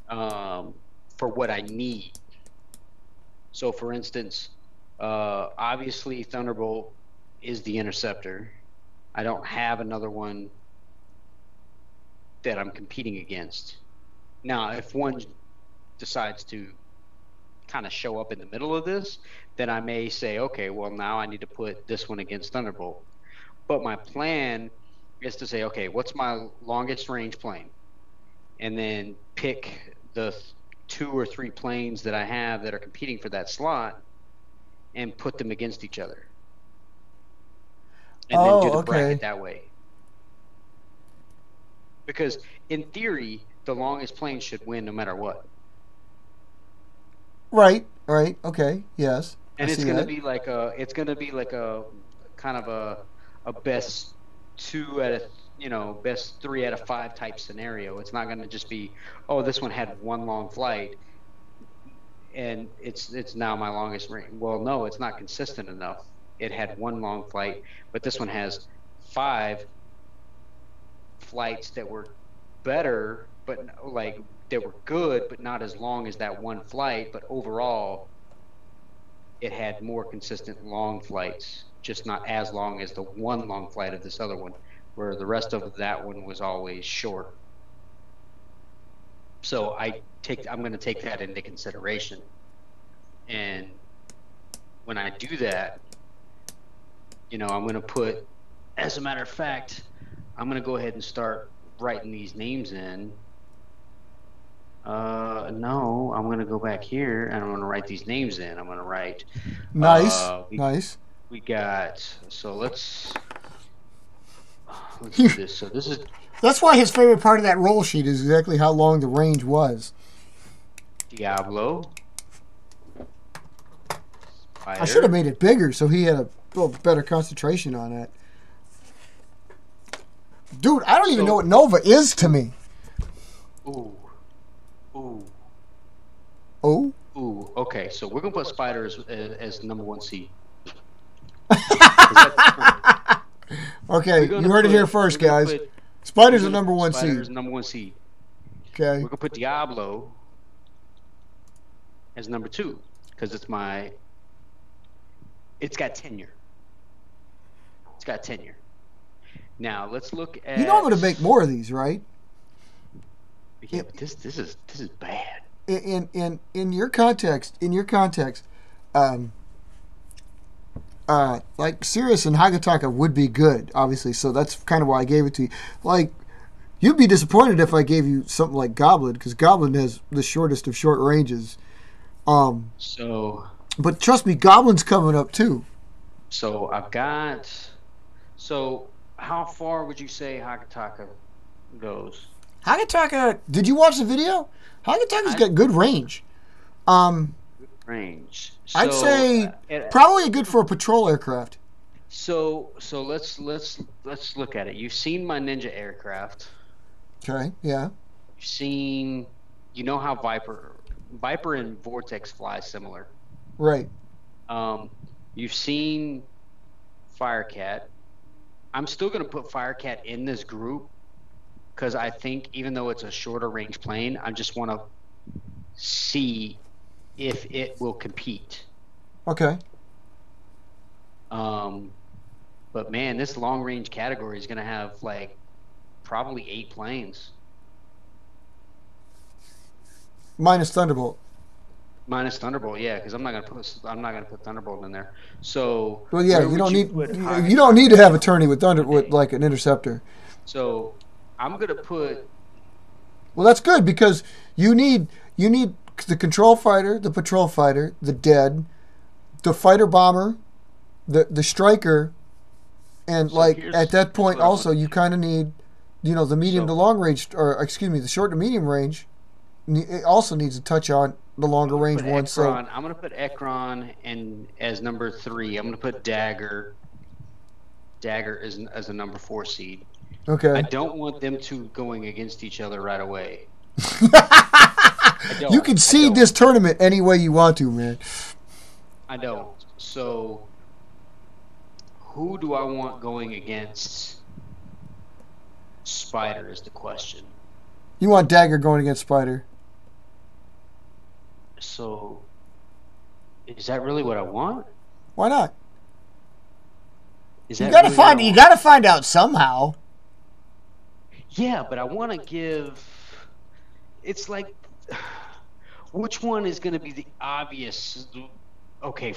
For what I need. So, for instance, obviously Thunderbolt is the interceptor. I don't have another one that I'm competing against. Now, if one decides to kind of show up in the middle of this, then I may say, okay, well, now I need to put this one against Thunderbolt. But my plan is to say, okay, what's my longest range plane? And then pick the 2 or 3 planes that I have that are competing for that slot and put them against each other. And then do the bracket that way. Because in theory, the longest plane should win no matter what. Right, okay, yes. And it's gonna be like a kind of a best 2 out of best 3 out of 5 type scenario. It's not going to just be, oh, this one had 1 long flight and it's now my longest range. Well, no, it's not consistent enough. It had 1 long flight, but this one has 5 flights that were better, but like were good, but not as long as that one flight. But overall, it had more consistent long flights, just not as long as the one long flight of this other one, where the rest of that one was always short. So I'm going to take that into consideration. And when I do that, I'm going to put, as a matter of fact, I'm going to go ahead and start writing these names in. No, I'm going to go back here and I'm going to write these names in. I'm going to write. Nice. We got, so let's do this. So this is. That's why his favorite part of that roll sheet is exactly how long the range was. Diablo. I should have made it bigger so he had a little better concentration on that. Dude, I don't even know what Nova is to me. Ooh. Okay, so we're going to put Spider as number 1 seed. Okay, you heard it here first, guys. Spider's the number 1 seed. Spider's number 1 seed. Okay. We're going to put Diablo as number 2 because it's got tenure. It's got tenure. Now, let's look at... You know I'm going to make more of these, right? Yeah, but this is bad. In your context, like Sirius and Hagataka would be good, obviously. So that's kind of why I gave it to you. Like, you'd be disappointed if I gave you something like Goblin, because Goblin has the shortest of short ranges. But trust me, Goblin's coming up too. So I've got. So how far would you say Hagataka goes? Hagataka, did you watch the video? Hagataka's got good range. Range. I'd say probably good for a patrol aircraft. So let's look at it. You've seen my Ninja aircraft. Okay, yeah. You've seen, how Viper and Vortex fly similar. Right. You've seen Firecat. I'm still going to put Firecat in this group because I think even though it's a shorter range plane, I just want to see if it will compete. Okay. But man, this long range category is going to have probably 8 planes. Minus Thunderbolt. Minus Thunderbolt, yeah, because I'm not gonna put Thunderbolt in there. So well, yeah, you don't need to have a tourney with with like an interceptor. So I'm gonna put. Well, that's good because you need the control fighter, the patrol fighter, the dead, the fighter bomber, the striker, and so at that point also you kind of need, the medium to long range, or excuse me, the short to medium range. It also needs to touch on the longer range one. So I'm going to put Ekron as number 3. I'm going to put Dagger as a number 4 seed. Okay. I don't want them two going against each other right away. You can seed this tournament any way you want to, man. I don't. So who do I want going against Spider is the question. You want Dagger going against Spider. So, is that really what I want? Why not? You gotta find out somehow. Yeah, but I want to give. It's like, which one is going to be the obvious? Okay,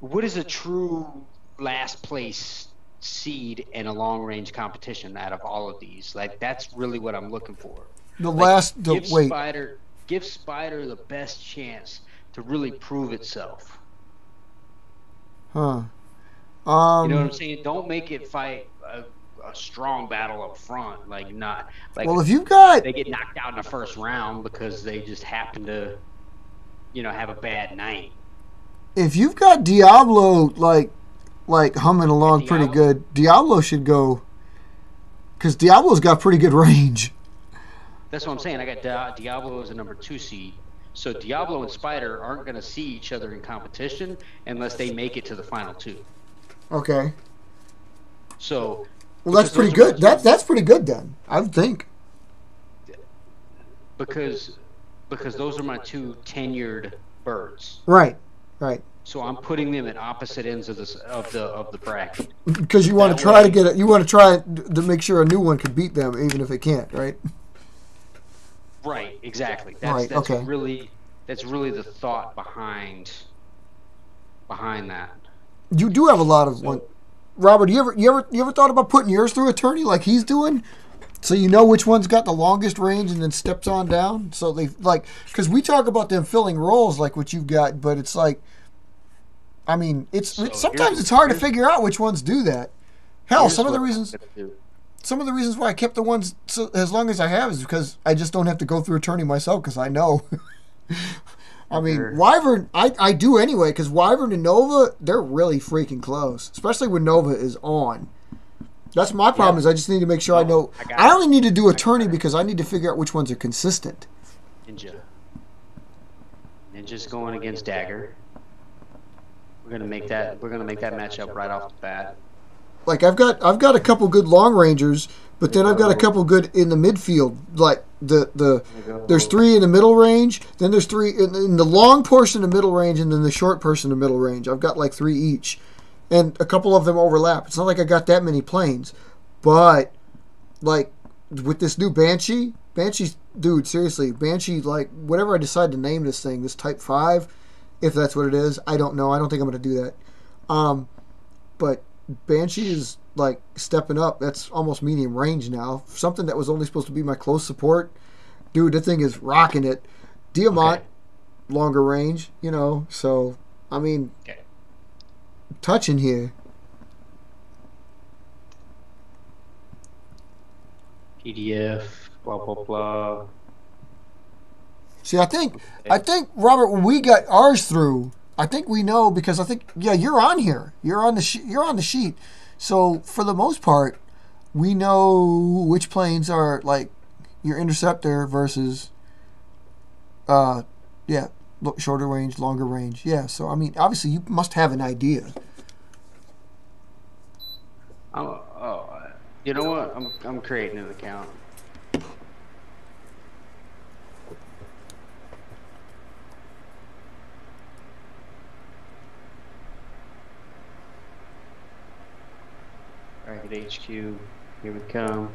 what is a true last place seed in a long range competition out of all of these? That's really what I'm looking for. Give Spider the best chance to really prove itself. Huh. You know what I'm saying? Don't make it fight a strong battle up front. Well, if you've got, they get knocked out in the first round because they just happen to, have a bad night. If you've got Diablo like humming along pretty good, Diablo should go, because Diablo's got pretty good range. That's what I'm saying. I got Diablo as a number 2 seed. So Diablo and Spider aren't going to see each other in competition unless they make it to the final 2. Okay. So. Well, that's pretty good. That's pretty good then, I would think. because those are my two tenured birds. Right. So I'm putting them at opposite ends of the bracket. Because you want to try to get it. You want to try to make sure a new one can beat them, even if it can't. Right. Right. Exactly. That's okay. really the thought behind that. You do have a lot of one. Robert, you ever thought about putting yours through attorney like he's doing? So you know which one's got the longest range and then steps on down? So they because we talk about them filling roles like what you've got, but it's like, I mean, sometimes it's hard to figure out which ones do that. Hell, some of the reasons why I kept the ones as long as I have is because I just don't have to go through attorney myself because I know. I mean, Wyvern, I do anyway, because Wyvern and Nova, they're really freaking close, especially when Nova is on. That's my problem, is I just need to make sure I know. I only need to do attorney because I need to figure out which ones are consistent. Ninja's going against Dagger. We're gonna make that matchup right off the bat. Like I've got a couple good long rangers, but then I've got a couple good in the midfield. Like there's 3 in the middle range, then there's 3 in the long portion of middle range, and then the short portion of middle range. I've got like 3 each, and a couple of them overlap. It's not like I got that many planes, but like with this new Banshee, dude, seriously, Banshee, like whatever I decide to name this thing, this Type 5, if that's what it is, I don't know. I don't think I'm going to do that. But Banshee is like stepping up. That's almost medium range now. Something that was only supposed to be my close support. Dude, that thing is rocking it. Diamant, longer range, so, I mean, touching here. PDF, blah, blah, blah. See, I think, Robert, when we got ours through, I think we know because I think, you're on here. You're on the sheet. So, for the most part, we know which planes are, like, your interceptor versus, shorter range, longer range. Yeah, so, I mean, obviously, you must have an idea. You know what? I'm creating an account. Bracket HQ, here we come.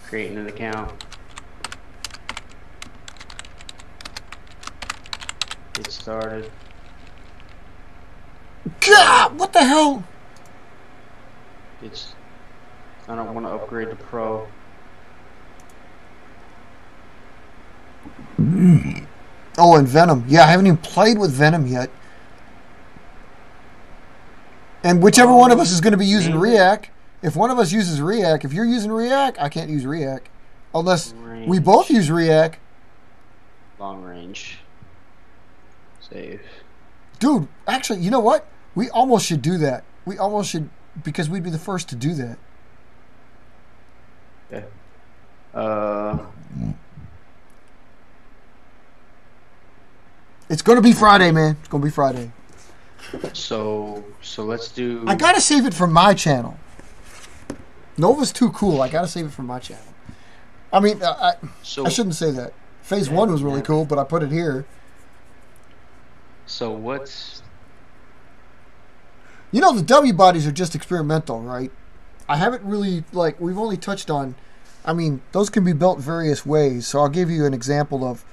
Creating an account. Get started. God, what the hell? I don't want to upgrade to Pro. Oh, and Venom. Yeah, I haven't even played with Venom yet. And whichever one of us is going to be using REAC, if one of us uses REAC, if you're using REAC, I can't use REAC. Unless we both use REAC. Long range. Save. Dude, actually, you know what? We almost should do that. We almost should, because we'd be the first to do that. Yeah. It's going to be Friday, man. It's going to be Friday. So let's do... I got to save it for my channel. Nova's too cool. I got to save it for my channel. I mean, I shouldn't say that. Phase 1 was really cool, but I put it here. So what's... the W bodies are just experimental, right? I haven't really, we've only touched on... I mean, those can be built various ways, so I'll give you an example of...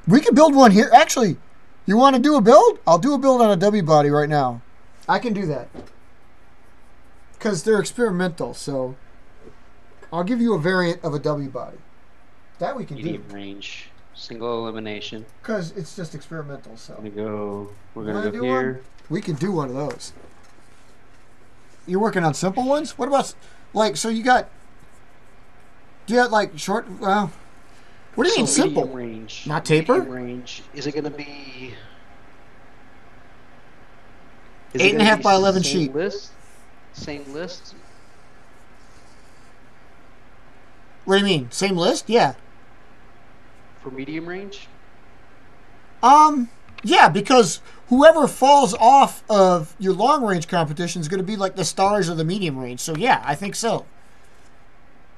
We can build one here. Actually, you want to do a build? I'll do a build on a W body right now. I can do that. Because they're experimental, so... I'll give you a variant of a W body. That we can do. Medium range. Single elimination. Because it's just experimental, so... We're gonna go here. We can do one of those. You're working on simple ones? What about... so you got... Do you have, short... Well... What do you mean simple? Range. Not taper? Range. Is it going to be... 8.5 by 11 sheet. Same list? What do you mean? Same list? Yeah. For medium range? Yeah, because whoever falls off of your long range competition is going to be like the stars of the medium range. So yeah, I think so.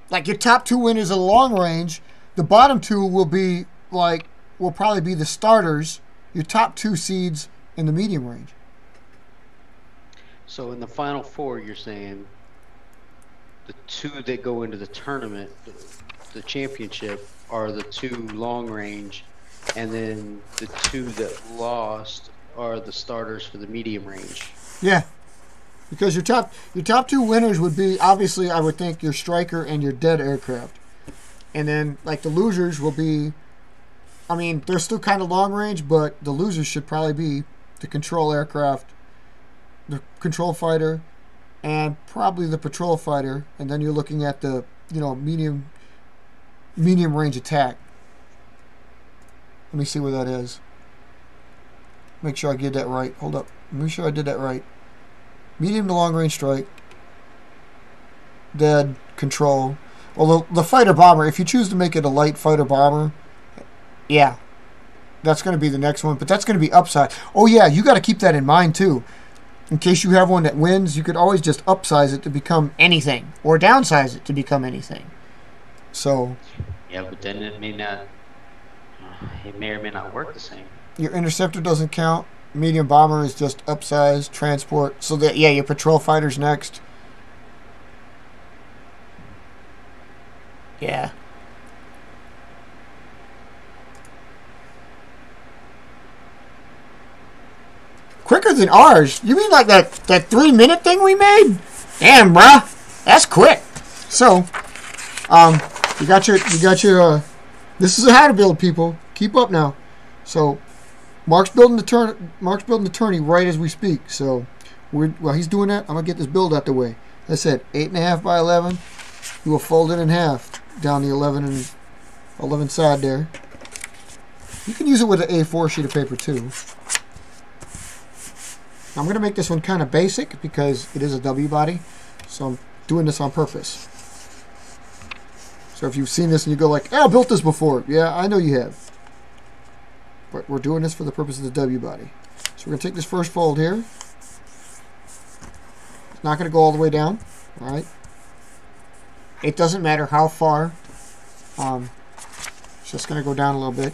Like your top 2 winners of the long range, The bottom two will probably be the starters, your top 2 seeds in the medium range. So in the final 4, you're saying the 2 that go into the tournament, the championship, are the 2 long range, and then the 2 that lost are the starters for the medium range. Yeah, because your top 2 winners would be, obviously, I would think, your striker and your dead aircraft. And then, like, the losers will be, I mean, they're still kind of long range, but the losers should probably be the control aircraft, the control fighter, and probably the patrol fighter. And then you're looking at the, medium range attack. Let me see where that is. Make sure I get that right. Hold up. Make sure I did that right. Medium to long range strike. Dead. Control. Well, the fighter bomber, if you choose to make it a light fighter bomber, yeah, that's going to be the next one. But that's going to be upside. Oh, yeah, you got to keep that in mind, too. In case you have one that wins, you could always just upsize it to become anything. Or downsize it to become anything. So. Yeah, but then it may or may not work the same. Your interceptor doesn't count. Medium bomber is just upsized. Transport. So that, yeah, your patrol fighter's next. Yeah. Quicker than ours? You mean like that 3-minute thing we made? Damn, bruh. That's quick. So, you got your this is how to build, people. Keep up now. So, Mark's building the tourney right as we speak. So, while he's doing that, I'm gonna get this build out the way. As I said, 8.5 by 11. We will fold it in half down the 11 side there. You can use it with an A4 sheet of paper too. I'm going to make this one kind of basic because it is a W body, so I'm doing this on purpose. So if you've seen this and you go like, I built this before. Yeah, I know you have. But we're doing this for the purpose of the W body. So we're going to take this first fold here. It's not going to go all the way down. All right. It doesn't matter how far. It's just going to go down a little bit.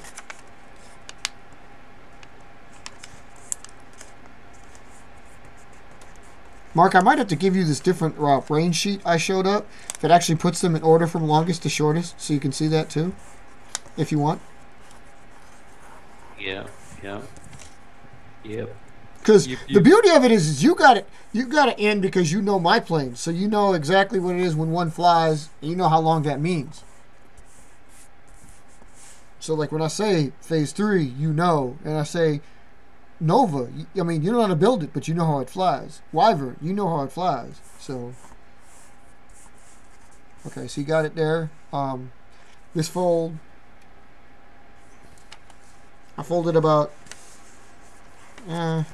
Mark, I might have to give you this different range sheet I showed up that actually puts them in order from longest to shortest, so you can see that too, if you want. Yeah. Because the beauty of it is you got it in because you know my plane, so you know exactly what it is when one flies, and you know how long that means. So like when I say phase 3, you know, and I say Nova, I mean, you don't know how to build it, but you know how it flies. Wyvern, you know how it flies. So, okay, so you got it there. This fold, I folded about, how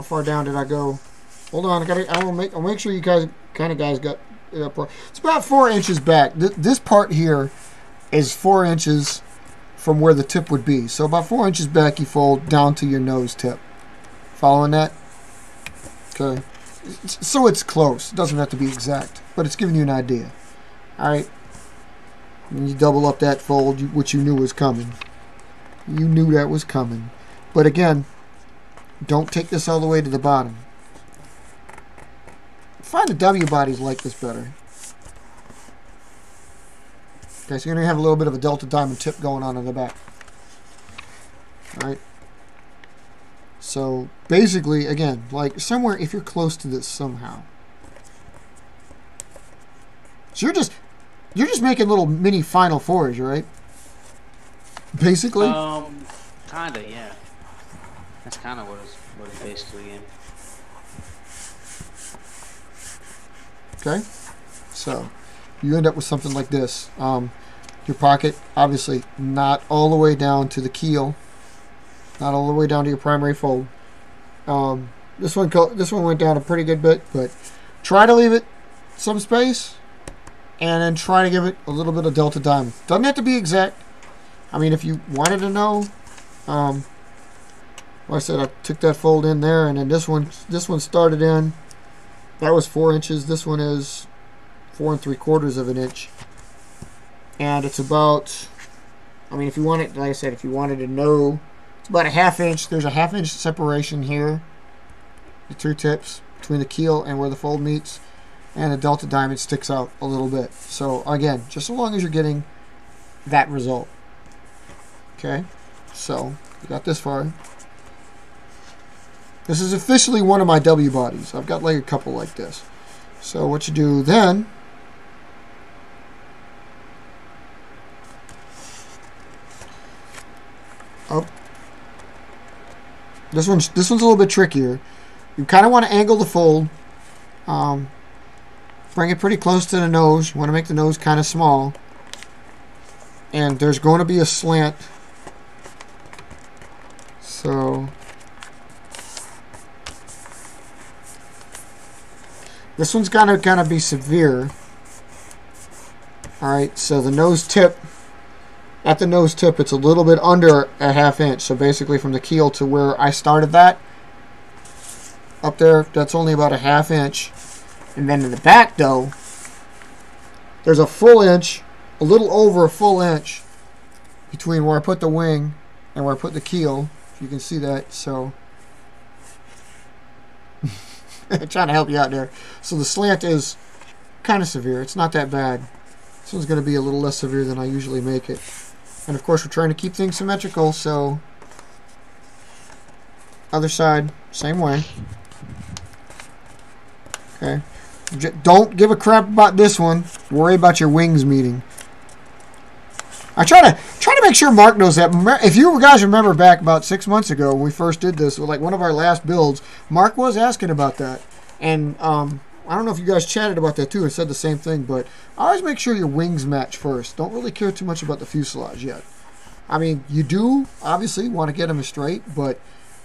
far down did I go? Hold on, I'll make sure you guys got it up. It's about 4 inches back. This part here is 4 inches from where the tip would be. So about 4 inches back, you fold down to your nose tip. Following that? Okay. So it's close. It doesn't have to be exact, but it's giving you an idea. All right. And you double up that fold, which you knew was coming. You knew that was coming. But again, don't take this all the way to the bottom. I find the W bodies like this better. Okay, so you're going to have a little bit of a Delta Diamond tip going on in the back. Alright. So, basically, again, like somewhere, if you're close to this somehow. So you're just making little mini Final Fours, right? Basically? Kinda, yeah. That's kind of what it's basically in. Okay. So, you end up with something like this. Your pocket, obviously, not all the way down to the keel, not all the way down to your primary fold. This one went down a pretty good bit, but try to leave it some space, and then try to give it a little bit of Delta Diamond. Doesn't have to be exact. I mean, if you wanted to know, like I said, I took that fold in there, and then this one started in. That was 4 inches. This one is 4 3/4 of an inch. And it's about, I mean, if you want it, like I said, if you wanted to know, it's about a 1/2 inch. There's a 1/2 inch separation here, the two tips between the keel and where the fold meets, and the delta diamond sticks out a little bit. So again, just as long as you're getting that result. Okay, so we got this far. This is officially one of my W bodies. I've got like a couple like this. So what you do then, oh, this one's a little bit trickier. You kind of want to angle the fold, bring it pretty close to the nose. You want to make the nose kind of small, and there's going to be a slant. So this one's gonna kind of be severe. All right, so the nose tip, at the nose tip, it's a little bit under a 1/2 inch. So basically, from the keel to where I started that, up there, that's only about a 1/2 inch. And then in the back, though, there's a full inch, a little over a full inch between where I put the wing and where I put the keel. If you can see that, so I'm trying to help you out there. So the slant is kind of severe. It's not that bad. This one's going to be a little less severe than I usually make it. And of course, we're trying to keep things symmetrical, so other side, same way. Okay. Don't give a crap about this one. Worry about your wings meeting. I try to make sure Mark knows that. If you guys remember back about 6 months ago when we first did this, like one of our last builds, Mark was asking about that. And I don't know if you guys chatted about that too and said the same thing, but always make sure your wings match first. Don't really care too much about the fuselage yet. I mean, you do obviously want to get them straight, but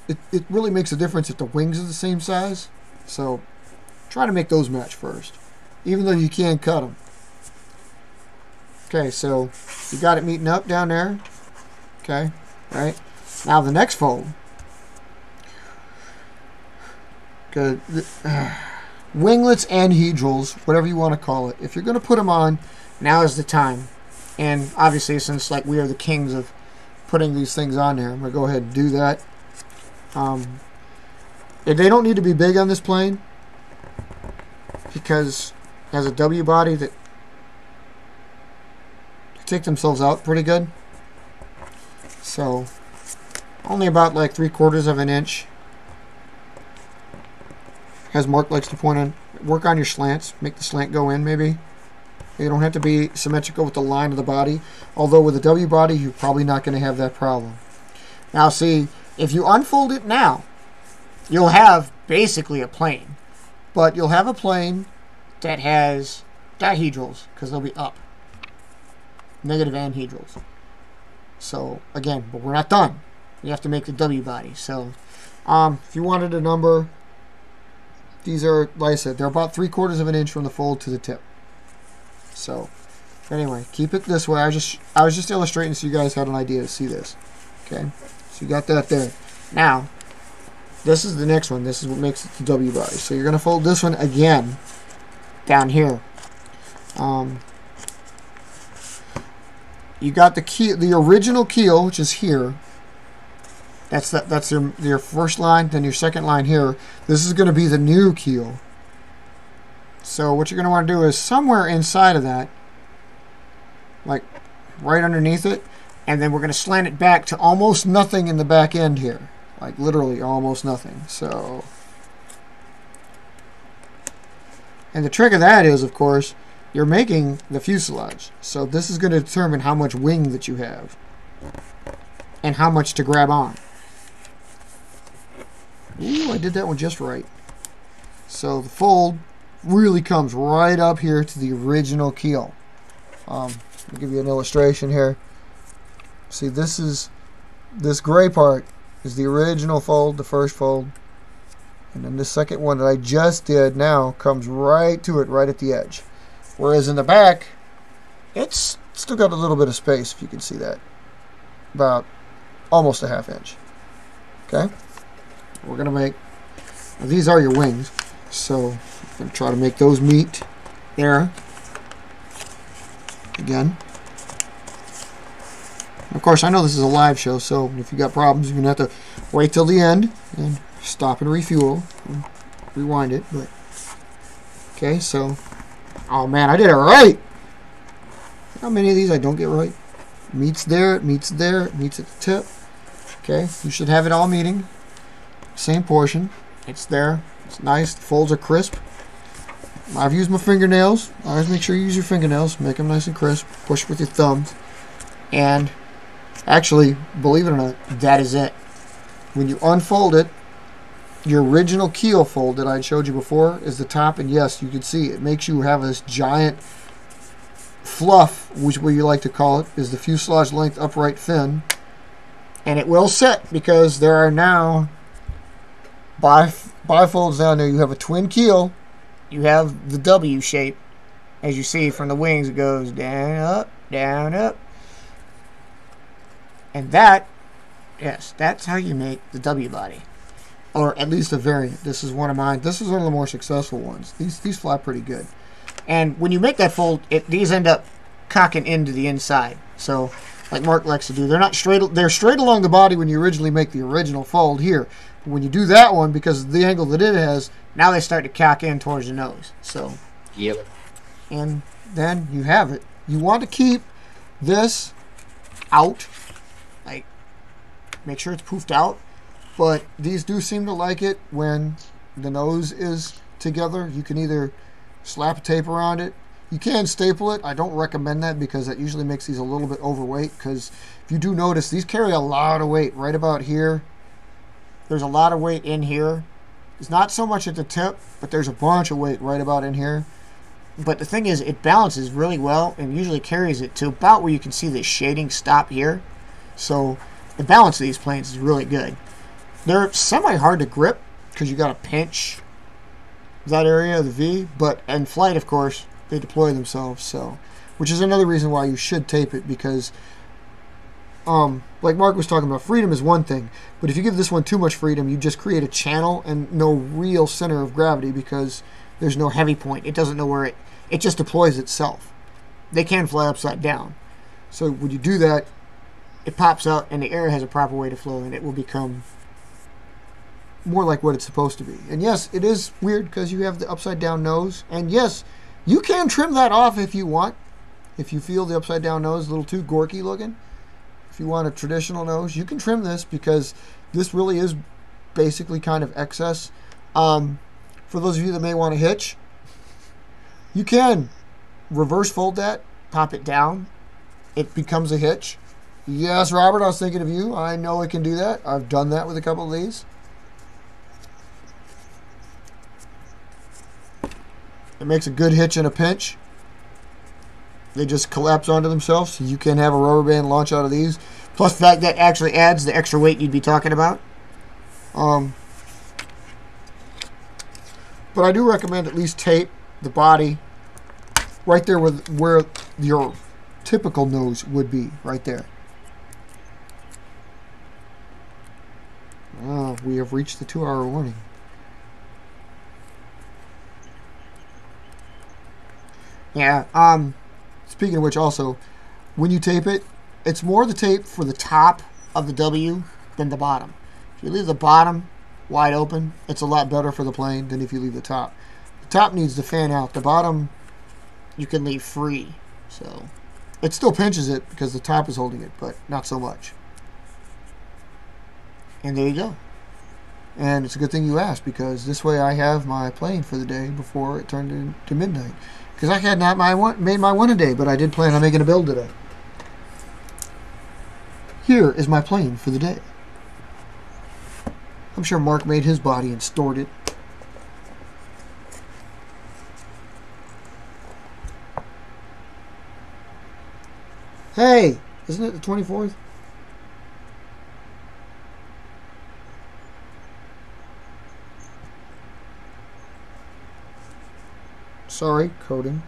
it really makes a difference if the wings are the same size. So try to make those match first, even though you can cut them. Okay, so you got it meeting up down there. Okay, right? Now the next fold. Good. Winglets and hedrals, whatever you want to call it. If you're going to put them on, now is the time. And obviously, since like we are the kings of putting these things on there, I'm going to go ahead and do that. They don't need to be big on this plane, because it has a W body that take themselves out pretty good. So only about like 3/4 of an inch. As Mark likes to point on, work on your slants. Make the slant go in maybe. You don't have to be symmetrical with the line of the body. Although with a W body, you're probably not going to have that problem. Now see, if you unfold it now, you'll have basically a plane. But you'll have a plane that has dihedrals, because they'll be up. Negative anhedrals. So again, but we're not done. You have to make the W body. So if you wanted a number, these are, like I said, they're about 3/4 of an inch from the fold to the tip. So anyway, keep it this way. I was just illustrating so you guys had an idea to see this. Okay, so you got that there. Now this is the next one. This is what makes it the W body. So you're gonna fold this one again down here. You got the keel, the original keel, which is here. That's your first line, then your second line here. This is going to be the new keel. So what you're going to want to do is somewhere inside of that, like right underneath it, and then we're going to slant it back to almost nothing in the back end here. Like literally almost nothing. So, and the trick of that is, of course, you're making the fuselage. So this is going to determine how much wing that you have and how much to grab on. Ooh, I did that one just right. So the fold really comes right up here to the original keel. I'll give you an illustration here. See, this gray part is the original fold, the first fold. And then the second one that I just did now comes right to it, right at the edge. Whereas in the back, it's still got a little bit of space, if you can see that. About almost a 1/2 inch. Okay? We're going to make, now these are your wings, so I'm going to try to make those meet there. Again, Of course, I know this is a live show, so if you got problems, you're going to have to wait till the end and stop and refuel and rewind it. But okay, so, oh man, I did it right. How many of these I don't get right? Meets there, meets there, meets at the tip. Okay, you should have it all meeting. Same portion. It's there. It's nice. The folds are crisp. I've used my fingernails. Always make sure you use your fingernails. Make them nice and crisp. Push with your thumbs. And actually, believe it or not, that is it. When you unfold it, your original keel fold that I showed you before is the top. And yes, you can see it makes you have this giant fluff, which what you like to call it, is the fuselage length upright fin. And it will set because there are now bifolds down there. You have a twin keel. You have the W shape. As you see from the wings, it goes down, up, down, up. And that, yes, that's how you make the W body. Or at least a variant. This is one of mine. This is one of the more successful ones. These fly pretty good. And when you make that fold, these end up cocking into the inside. So, like Mark likes to do, they're not straight. They're straight along the body when you originally make the original fold here. But when you do that one, because of the angle that it has, now they start to cock in towards the nose. So, yep. And then you have it. You want to keep this out, like make sure it's poofed out. But these do seem to like it when the nose is together. You can either slap a tape around it. You can staple it. I don't recommend that because that usually makes these a little bit overweight, because if you do notice, these carry a lot of weight right about here. There's a lot of weight in here. It's not so much at the tip, but there's a bunch of weight right about in here. But the thing is, it balances really well and usually carries it to about where you can see the shading stop here. So the balance of these planes is really good. They're semi-hard to grip because you got to pinch that area of the V, but in flight, of course, they deploy themselves. So, which is another reason why you should tape it, because like Mark was talking about, freedom is one thing, but if you give this one too much freedom, you just create a channel and no real center of gravity because there's no heavy point. It doesn't know where it just deploys itself. They can fly upside down. So when you do that, it pops out and the air has a proper way to flow and it will become more like what it's supposed to be. And yes, it is weird because you have the upside down nose. And yes, you can trim that off if you want. If you feel the upside down nose is a little too gorky looking. If you want a traditional nose, you can trim this because this really is basically kind of excess. For those of you that may want to hitch, you can reverse fold that, pop it down. It becomes a hitch. Yes, Robert, I was thinking of you. I know it can do that. I've done that with a couple of these. It makes a good hitch in a pinch. They just collapse onto themselves, so you can have a rubber band launch out of these. Plus the fact that actually adds the extra weight you'd be talking about. But I do recommend at least tape the body right there where your typical nose would be, right there. Oh, we have reached the 2-hour warning. Yeah, speaking of which, also, when you tape it, it's more the tape for the top of the W than the bottom. If you leave the bottom wide open, it's a lot better for the plane than if you leave the top. The top needs to fan out. The bottom, you can leave free. So, it still pinches it because the top is holding it, but not so much. And there you go. And it's a good thing you asked, because this way I have my plane for the day before it turned into midnight. Because I had not made my one a day, but I did plan on making a build today. Here is my plane for the day. I'm sure Mark made his body and stored it. Hey, isn't it the 24th? Sorry, coding.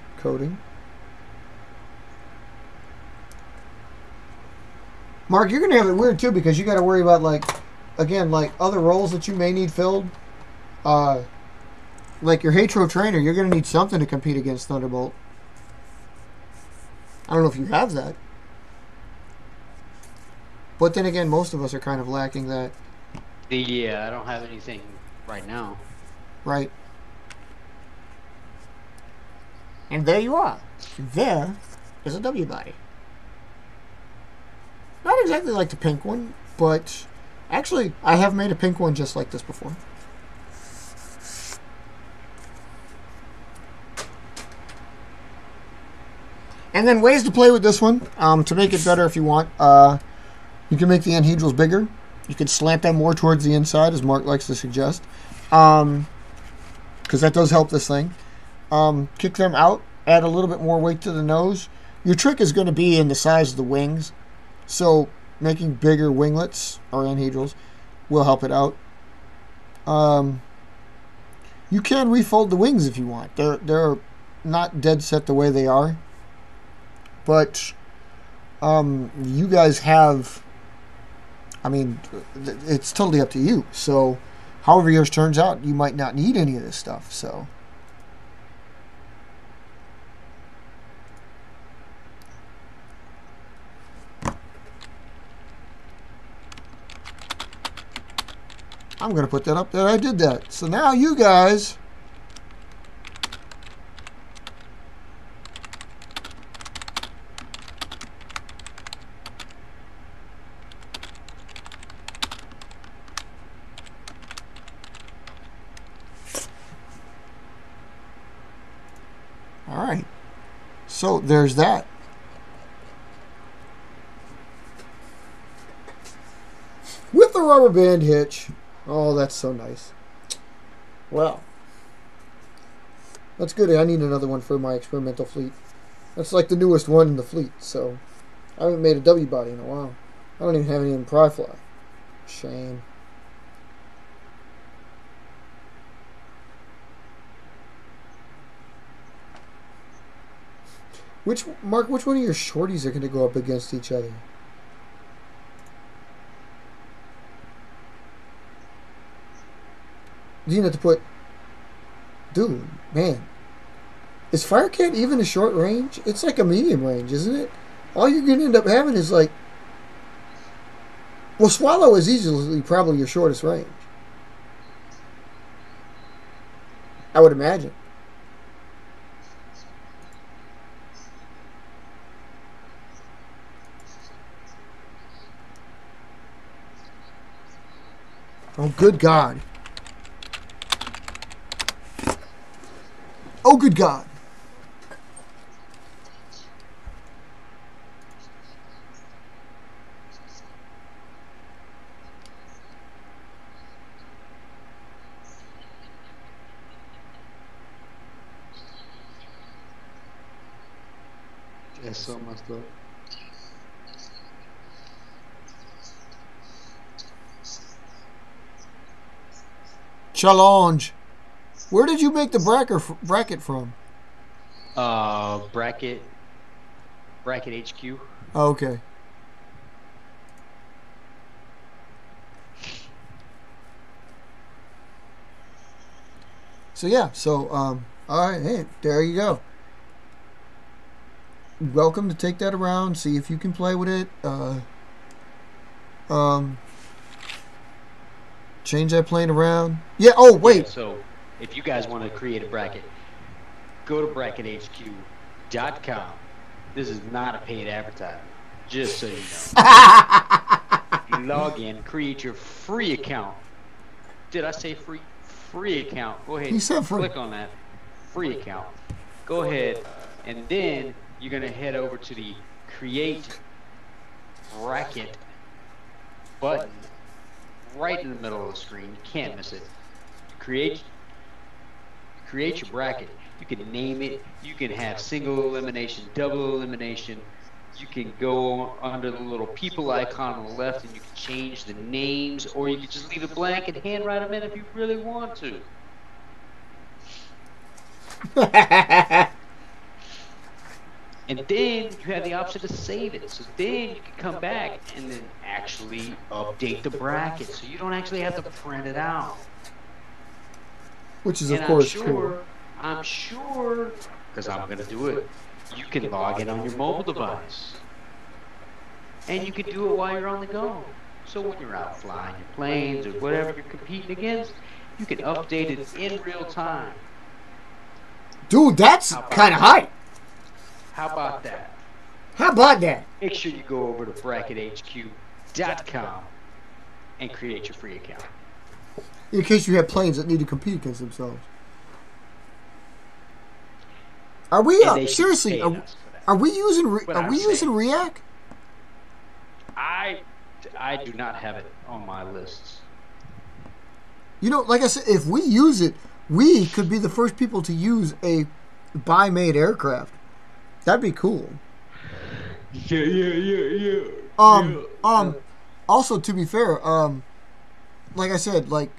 Mark, you're going to have it weird too, because you got to worry about, like, again, like other roles that you may need filled. Like your Hatro trainer, you're going to need something to compete against Thunderbolt. I don't know if you have that. But then again, most of us are kind of lacking that. Yeah, I don't have anything right now. Right. And there you are. There is a W body. Not exactly like the pink one, but actually, I have made a pink one just like this before. And then ways to play with this one, to make it better if you want. You can make the anhedrals bigger. You can slant them more towards the inside, as Mark likes to suggest. Because that does help this thing. Kick them out. Add a little bit more weight to the nose. Your trick is going to be in the size of the wings. So making bigger winglets, or anhedrals, will help it out. You can refold the wings if you want. They're not dead set the way they are. But you guys have, I mean, it's totally up to you. So however yours turns out, you might not need any of this stuff. So I'm going to put that up there. I did that. So now you guys Alright, so there's that. With the rubber band hitch. Oh, that's so nice. Well, that's good. I need another one for my experimental fleet. That's like the newest one in the fleet, so I haven't made a W body in a while. I don't even have any in Pry Fly. Shame. Mark, which one of your shorties are going to go up against each other? You have to put... Dude, man. Is Firecat even a short range? It's like a medium range, isn't it? All you're going to end up having is like... Well, Swallow is easily probably your shortest range. I would imagine. Oh, good God. Oh, good God. That's so messed up. Challenge. Where did you make the bracket from? Bracket HQ. Oh, okay. So yeah, all right, hey, there you go. Welcome to take that around, see if you can play with it. Change that plane around. Yeah, oh wait. Yeah, so if you guys want to create a bracket, go to brackethq.com. This is not a paid advertisement, just so you know. You log in, create your free account. Did I say free? Free account. Go ahead. He said free. Click on that free account. Go ahead, and then you're gonna head over to the create bracket button right in the middle of the screen. You can't miss it. Create your bracket. You can name it. You can have single elimination, double elimination. You can go under the little people icon on the left and you can change the names, or you can just leave it blank and handwrite them in if you really want to. And then you have the option to save it. So then you can come back and then actually update the bracket. So you don't actually have to print it out. Which is, of course, true. I'm sure, because I'm going to do it, you can log in on your mobile device. and you can do it while you're on the go. So when you're out flying your planes or whatever you're competing against, you can update it in real time. Dude, that's kind of hype. How about that? How about that? Make sure you go over to brackethq.com and create your free account. In case you have planes that need to compete against themselves. Are we seriously? Are we using React? I do not have it on my lists. You know, like I said, if we use it, we could be the first people to use a buy-made aircraft. That'd be cool. Yeah. Also, to be fair, like I said, like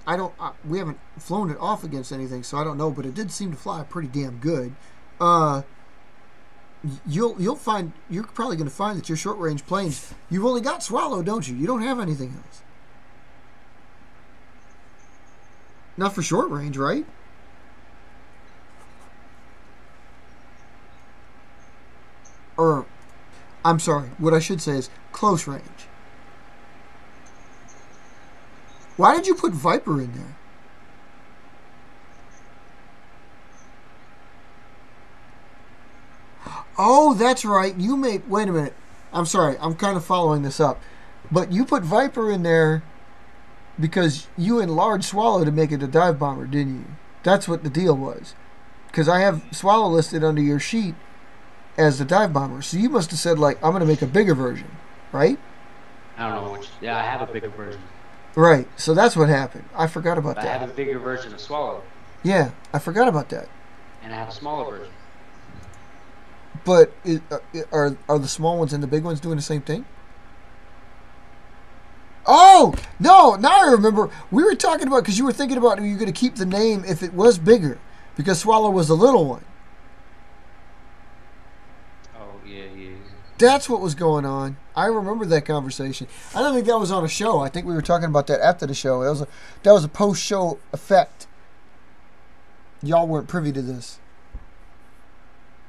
we haven't flown it off against anything, so I don't know, but it did seem to fly pretty damn good. You're probably going to find that your short range planes, you've only got Swallow, don't you? You don't have anything else. Not for short range, right? Or, I'm sorry, what I should say is close range. Why did you put Viper in there? Oh, that's right. Wait a minute. I'm sorry. I'm kind of following this up. But you put Viper in there because you enlarged Swallow to make it a dive bomber, didn't you? That's what the deal was. Because I have Swallow listed under your sheet as the dive bomber. So you must have said, like, I'm going to make a bigger version, right? I don't know which. Yeah, I have a bigger version. Right. So that's what happened. I forgot about that. I have a bigger version of Swallow. Yeah, I forgot about that. And I have a smaller version. But are the small ones and the big ones doing the same thing? Oh, no, now I remember. We were talking about, because you were thinking about you going to keep the name if it was bigger, because Swallow was the little one. Oh, yeah. That's what was going on. I remember that conversation. I don't think that was on a show. I think we were talking about that after the show. That was a post-show effect. Y'all weren't privy to this.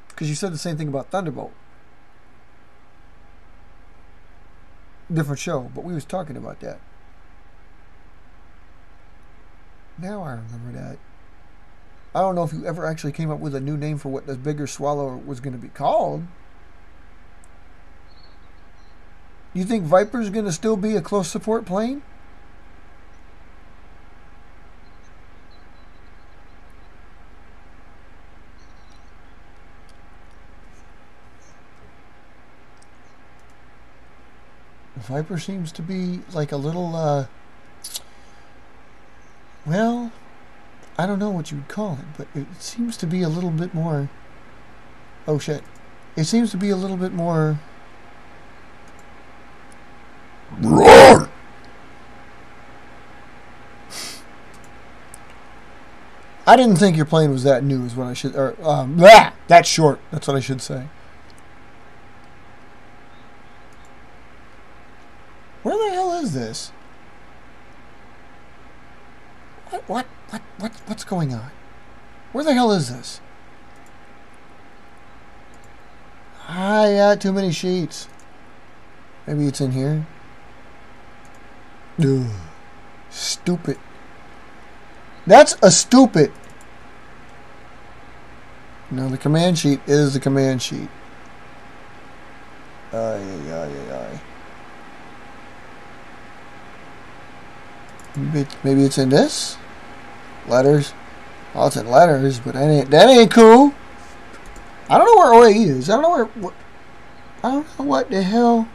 Because you said the same thing about Thunderbolt. Different show, but we was talking about that. Now I remember that. I don't know if you ever actually came up with a new name for what the bigger Swallow was going to be called. You think Viper's going to still be a close support plane? Viper seems to be like a little, well, I don't know what you would call it, but it seems to be a little bit more, oh shit, it seems to be a little bit more, roar! I didn't think your plane was that new is what I should, or, that short, that's what I should say. Where the hell is this? What's going on? Where the hell is this? I got too many sheets. Maybe it's in here. Ugh. Stupid. That's a stupid. No, the command sheet is the command sheet. Ay. Maybe it's in this? Letters? Well, it's in letters, but that ain't cool. I don't know where OAE is. I don't know I don't know what the hell.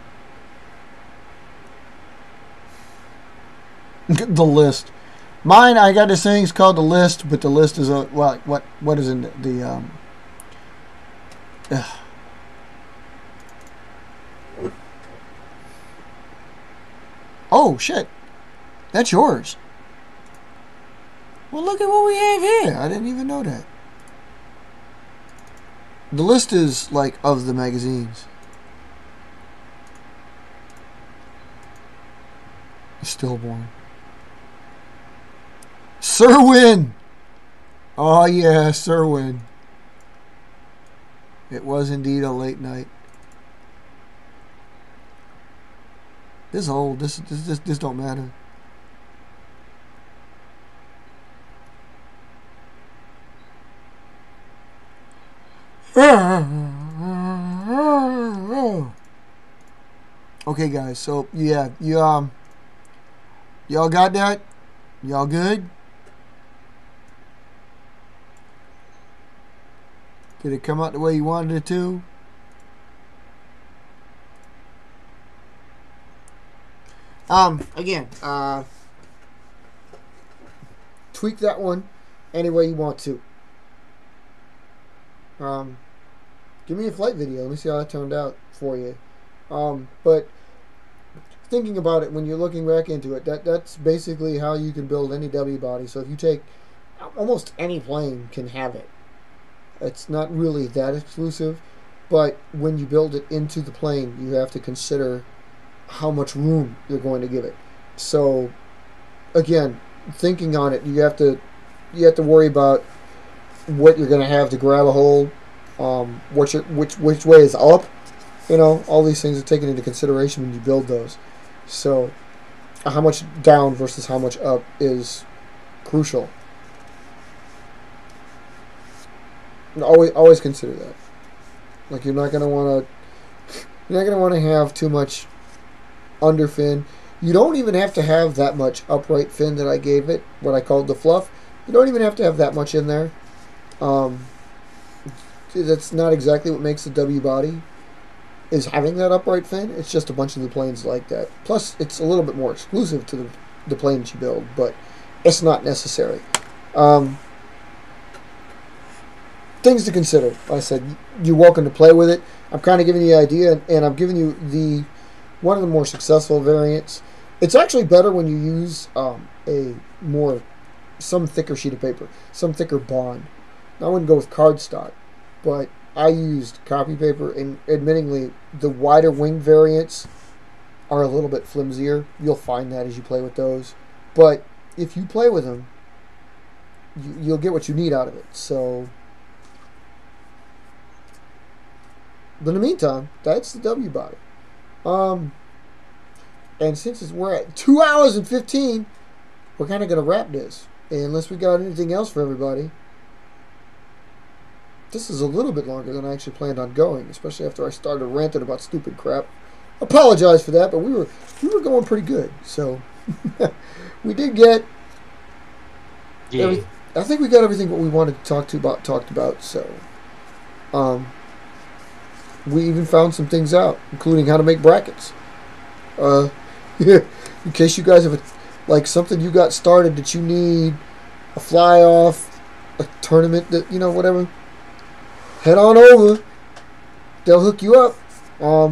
The list. Mine, I got this thing. It's called the list, but the list is a what is in the Oh shit. That's yours. Well, look at what we have here. I didn't even know that. The list is, like, of the magazines. Stillborn. Serwin! Oh, yeah, Serwin. It was indeed a late night. This old. This don't matter. Okay, guys. So yeah, y'all got that? Y'all good? Did it come out the way you wanted it to? Again, tweak that one any way you want to. Give me a flight video. Let me see how that turned out for you. But thinking about it, when you're looking back into it, that's basically how you can build any W body. So if you take almost any plane can have it. It's not really that exclusive, but when you build it into the plane, you have to consider how much room you're going to give it. So again, thinking on it, you have to worry about what you're going to have to grab a hold, which way is up. You know, all these things are taken into consideration when you build those. So how much down versus how much up is crucial. Always consider that. Like you're not gonna want to have too much underfin. You don't even have to have that much upright fin that I gave it, what I called the fluff. You don't even have to have that much in there. That's not exactly what makes the W body, is having that upright fin. It's just a bunch of the planes like that. Plus, it's a little bit more exclusive to the planes you build, but it's not necessary. Things to consider. Like I said, you're welcome to play with it. I'm kind of giving you the idea, and I'm giving you one of the more successful variants. It's actually better when you use some thicker sheet of paper, some thicker bond. Now, I wouldn't go with cardstock, but I used copy paper, and admittingly, the wider wing variants are a little bit flimsier. You'll find that as you play with those. But if you play with them, you'll get what you need out of it. So, but in the meantime, that's the W body. And since we're at 2 hours and 15, we're kind of going to wrap this. And unless we got anything else for everybody, this is a little bit longer than I actually planned on going, especially after I started ranting about stupid crap. Apologize for that, but we were going pretty good. So we did get. Yeah. I think we got everything what we wanted to talked about. So, we even found some things out, including how to make brackets. In case you guys have something you got started that you need a fly off, a tournament that whatever. Head on over. They'll hook you up. But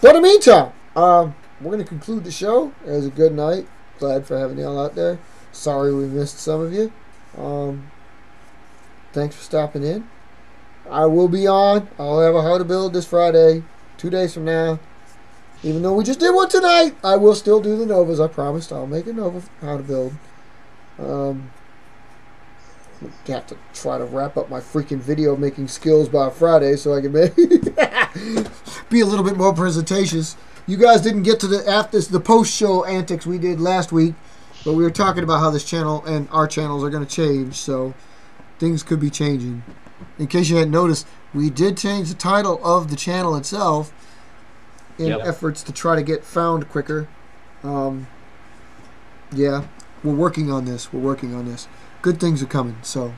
in the meantime, we're going to conclude the show. It was a good night. Glad for having y'all out there. Sorry we missed some of you. Thanks for stopping in. I will be on. I'll have a How to Build this Friday, 2 days from now. Even though we just did one tonight, I will still do the Novas. I promised I'll make a Nova How to Build. I have to try to wrap up my freaking video making skills by Friday so I can be a little bit more presentatious. You guys didn't get to the post-show antics we did last week, but we were talking about how this channel and our channels are going to change, so things could be changing. In case you hadn't noticed, we did change the title of the channel itself in efforts to try to get found quicker. Yeah, we're working on this. Good things are coming, so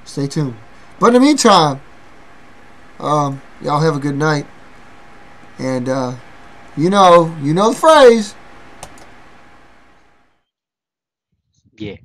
stay tuned. But in the meantime, y'all have a good night. And, you know the phrase. Yeah.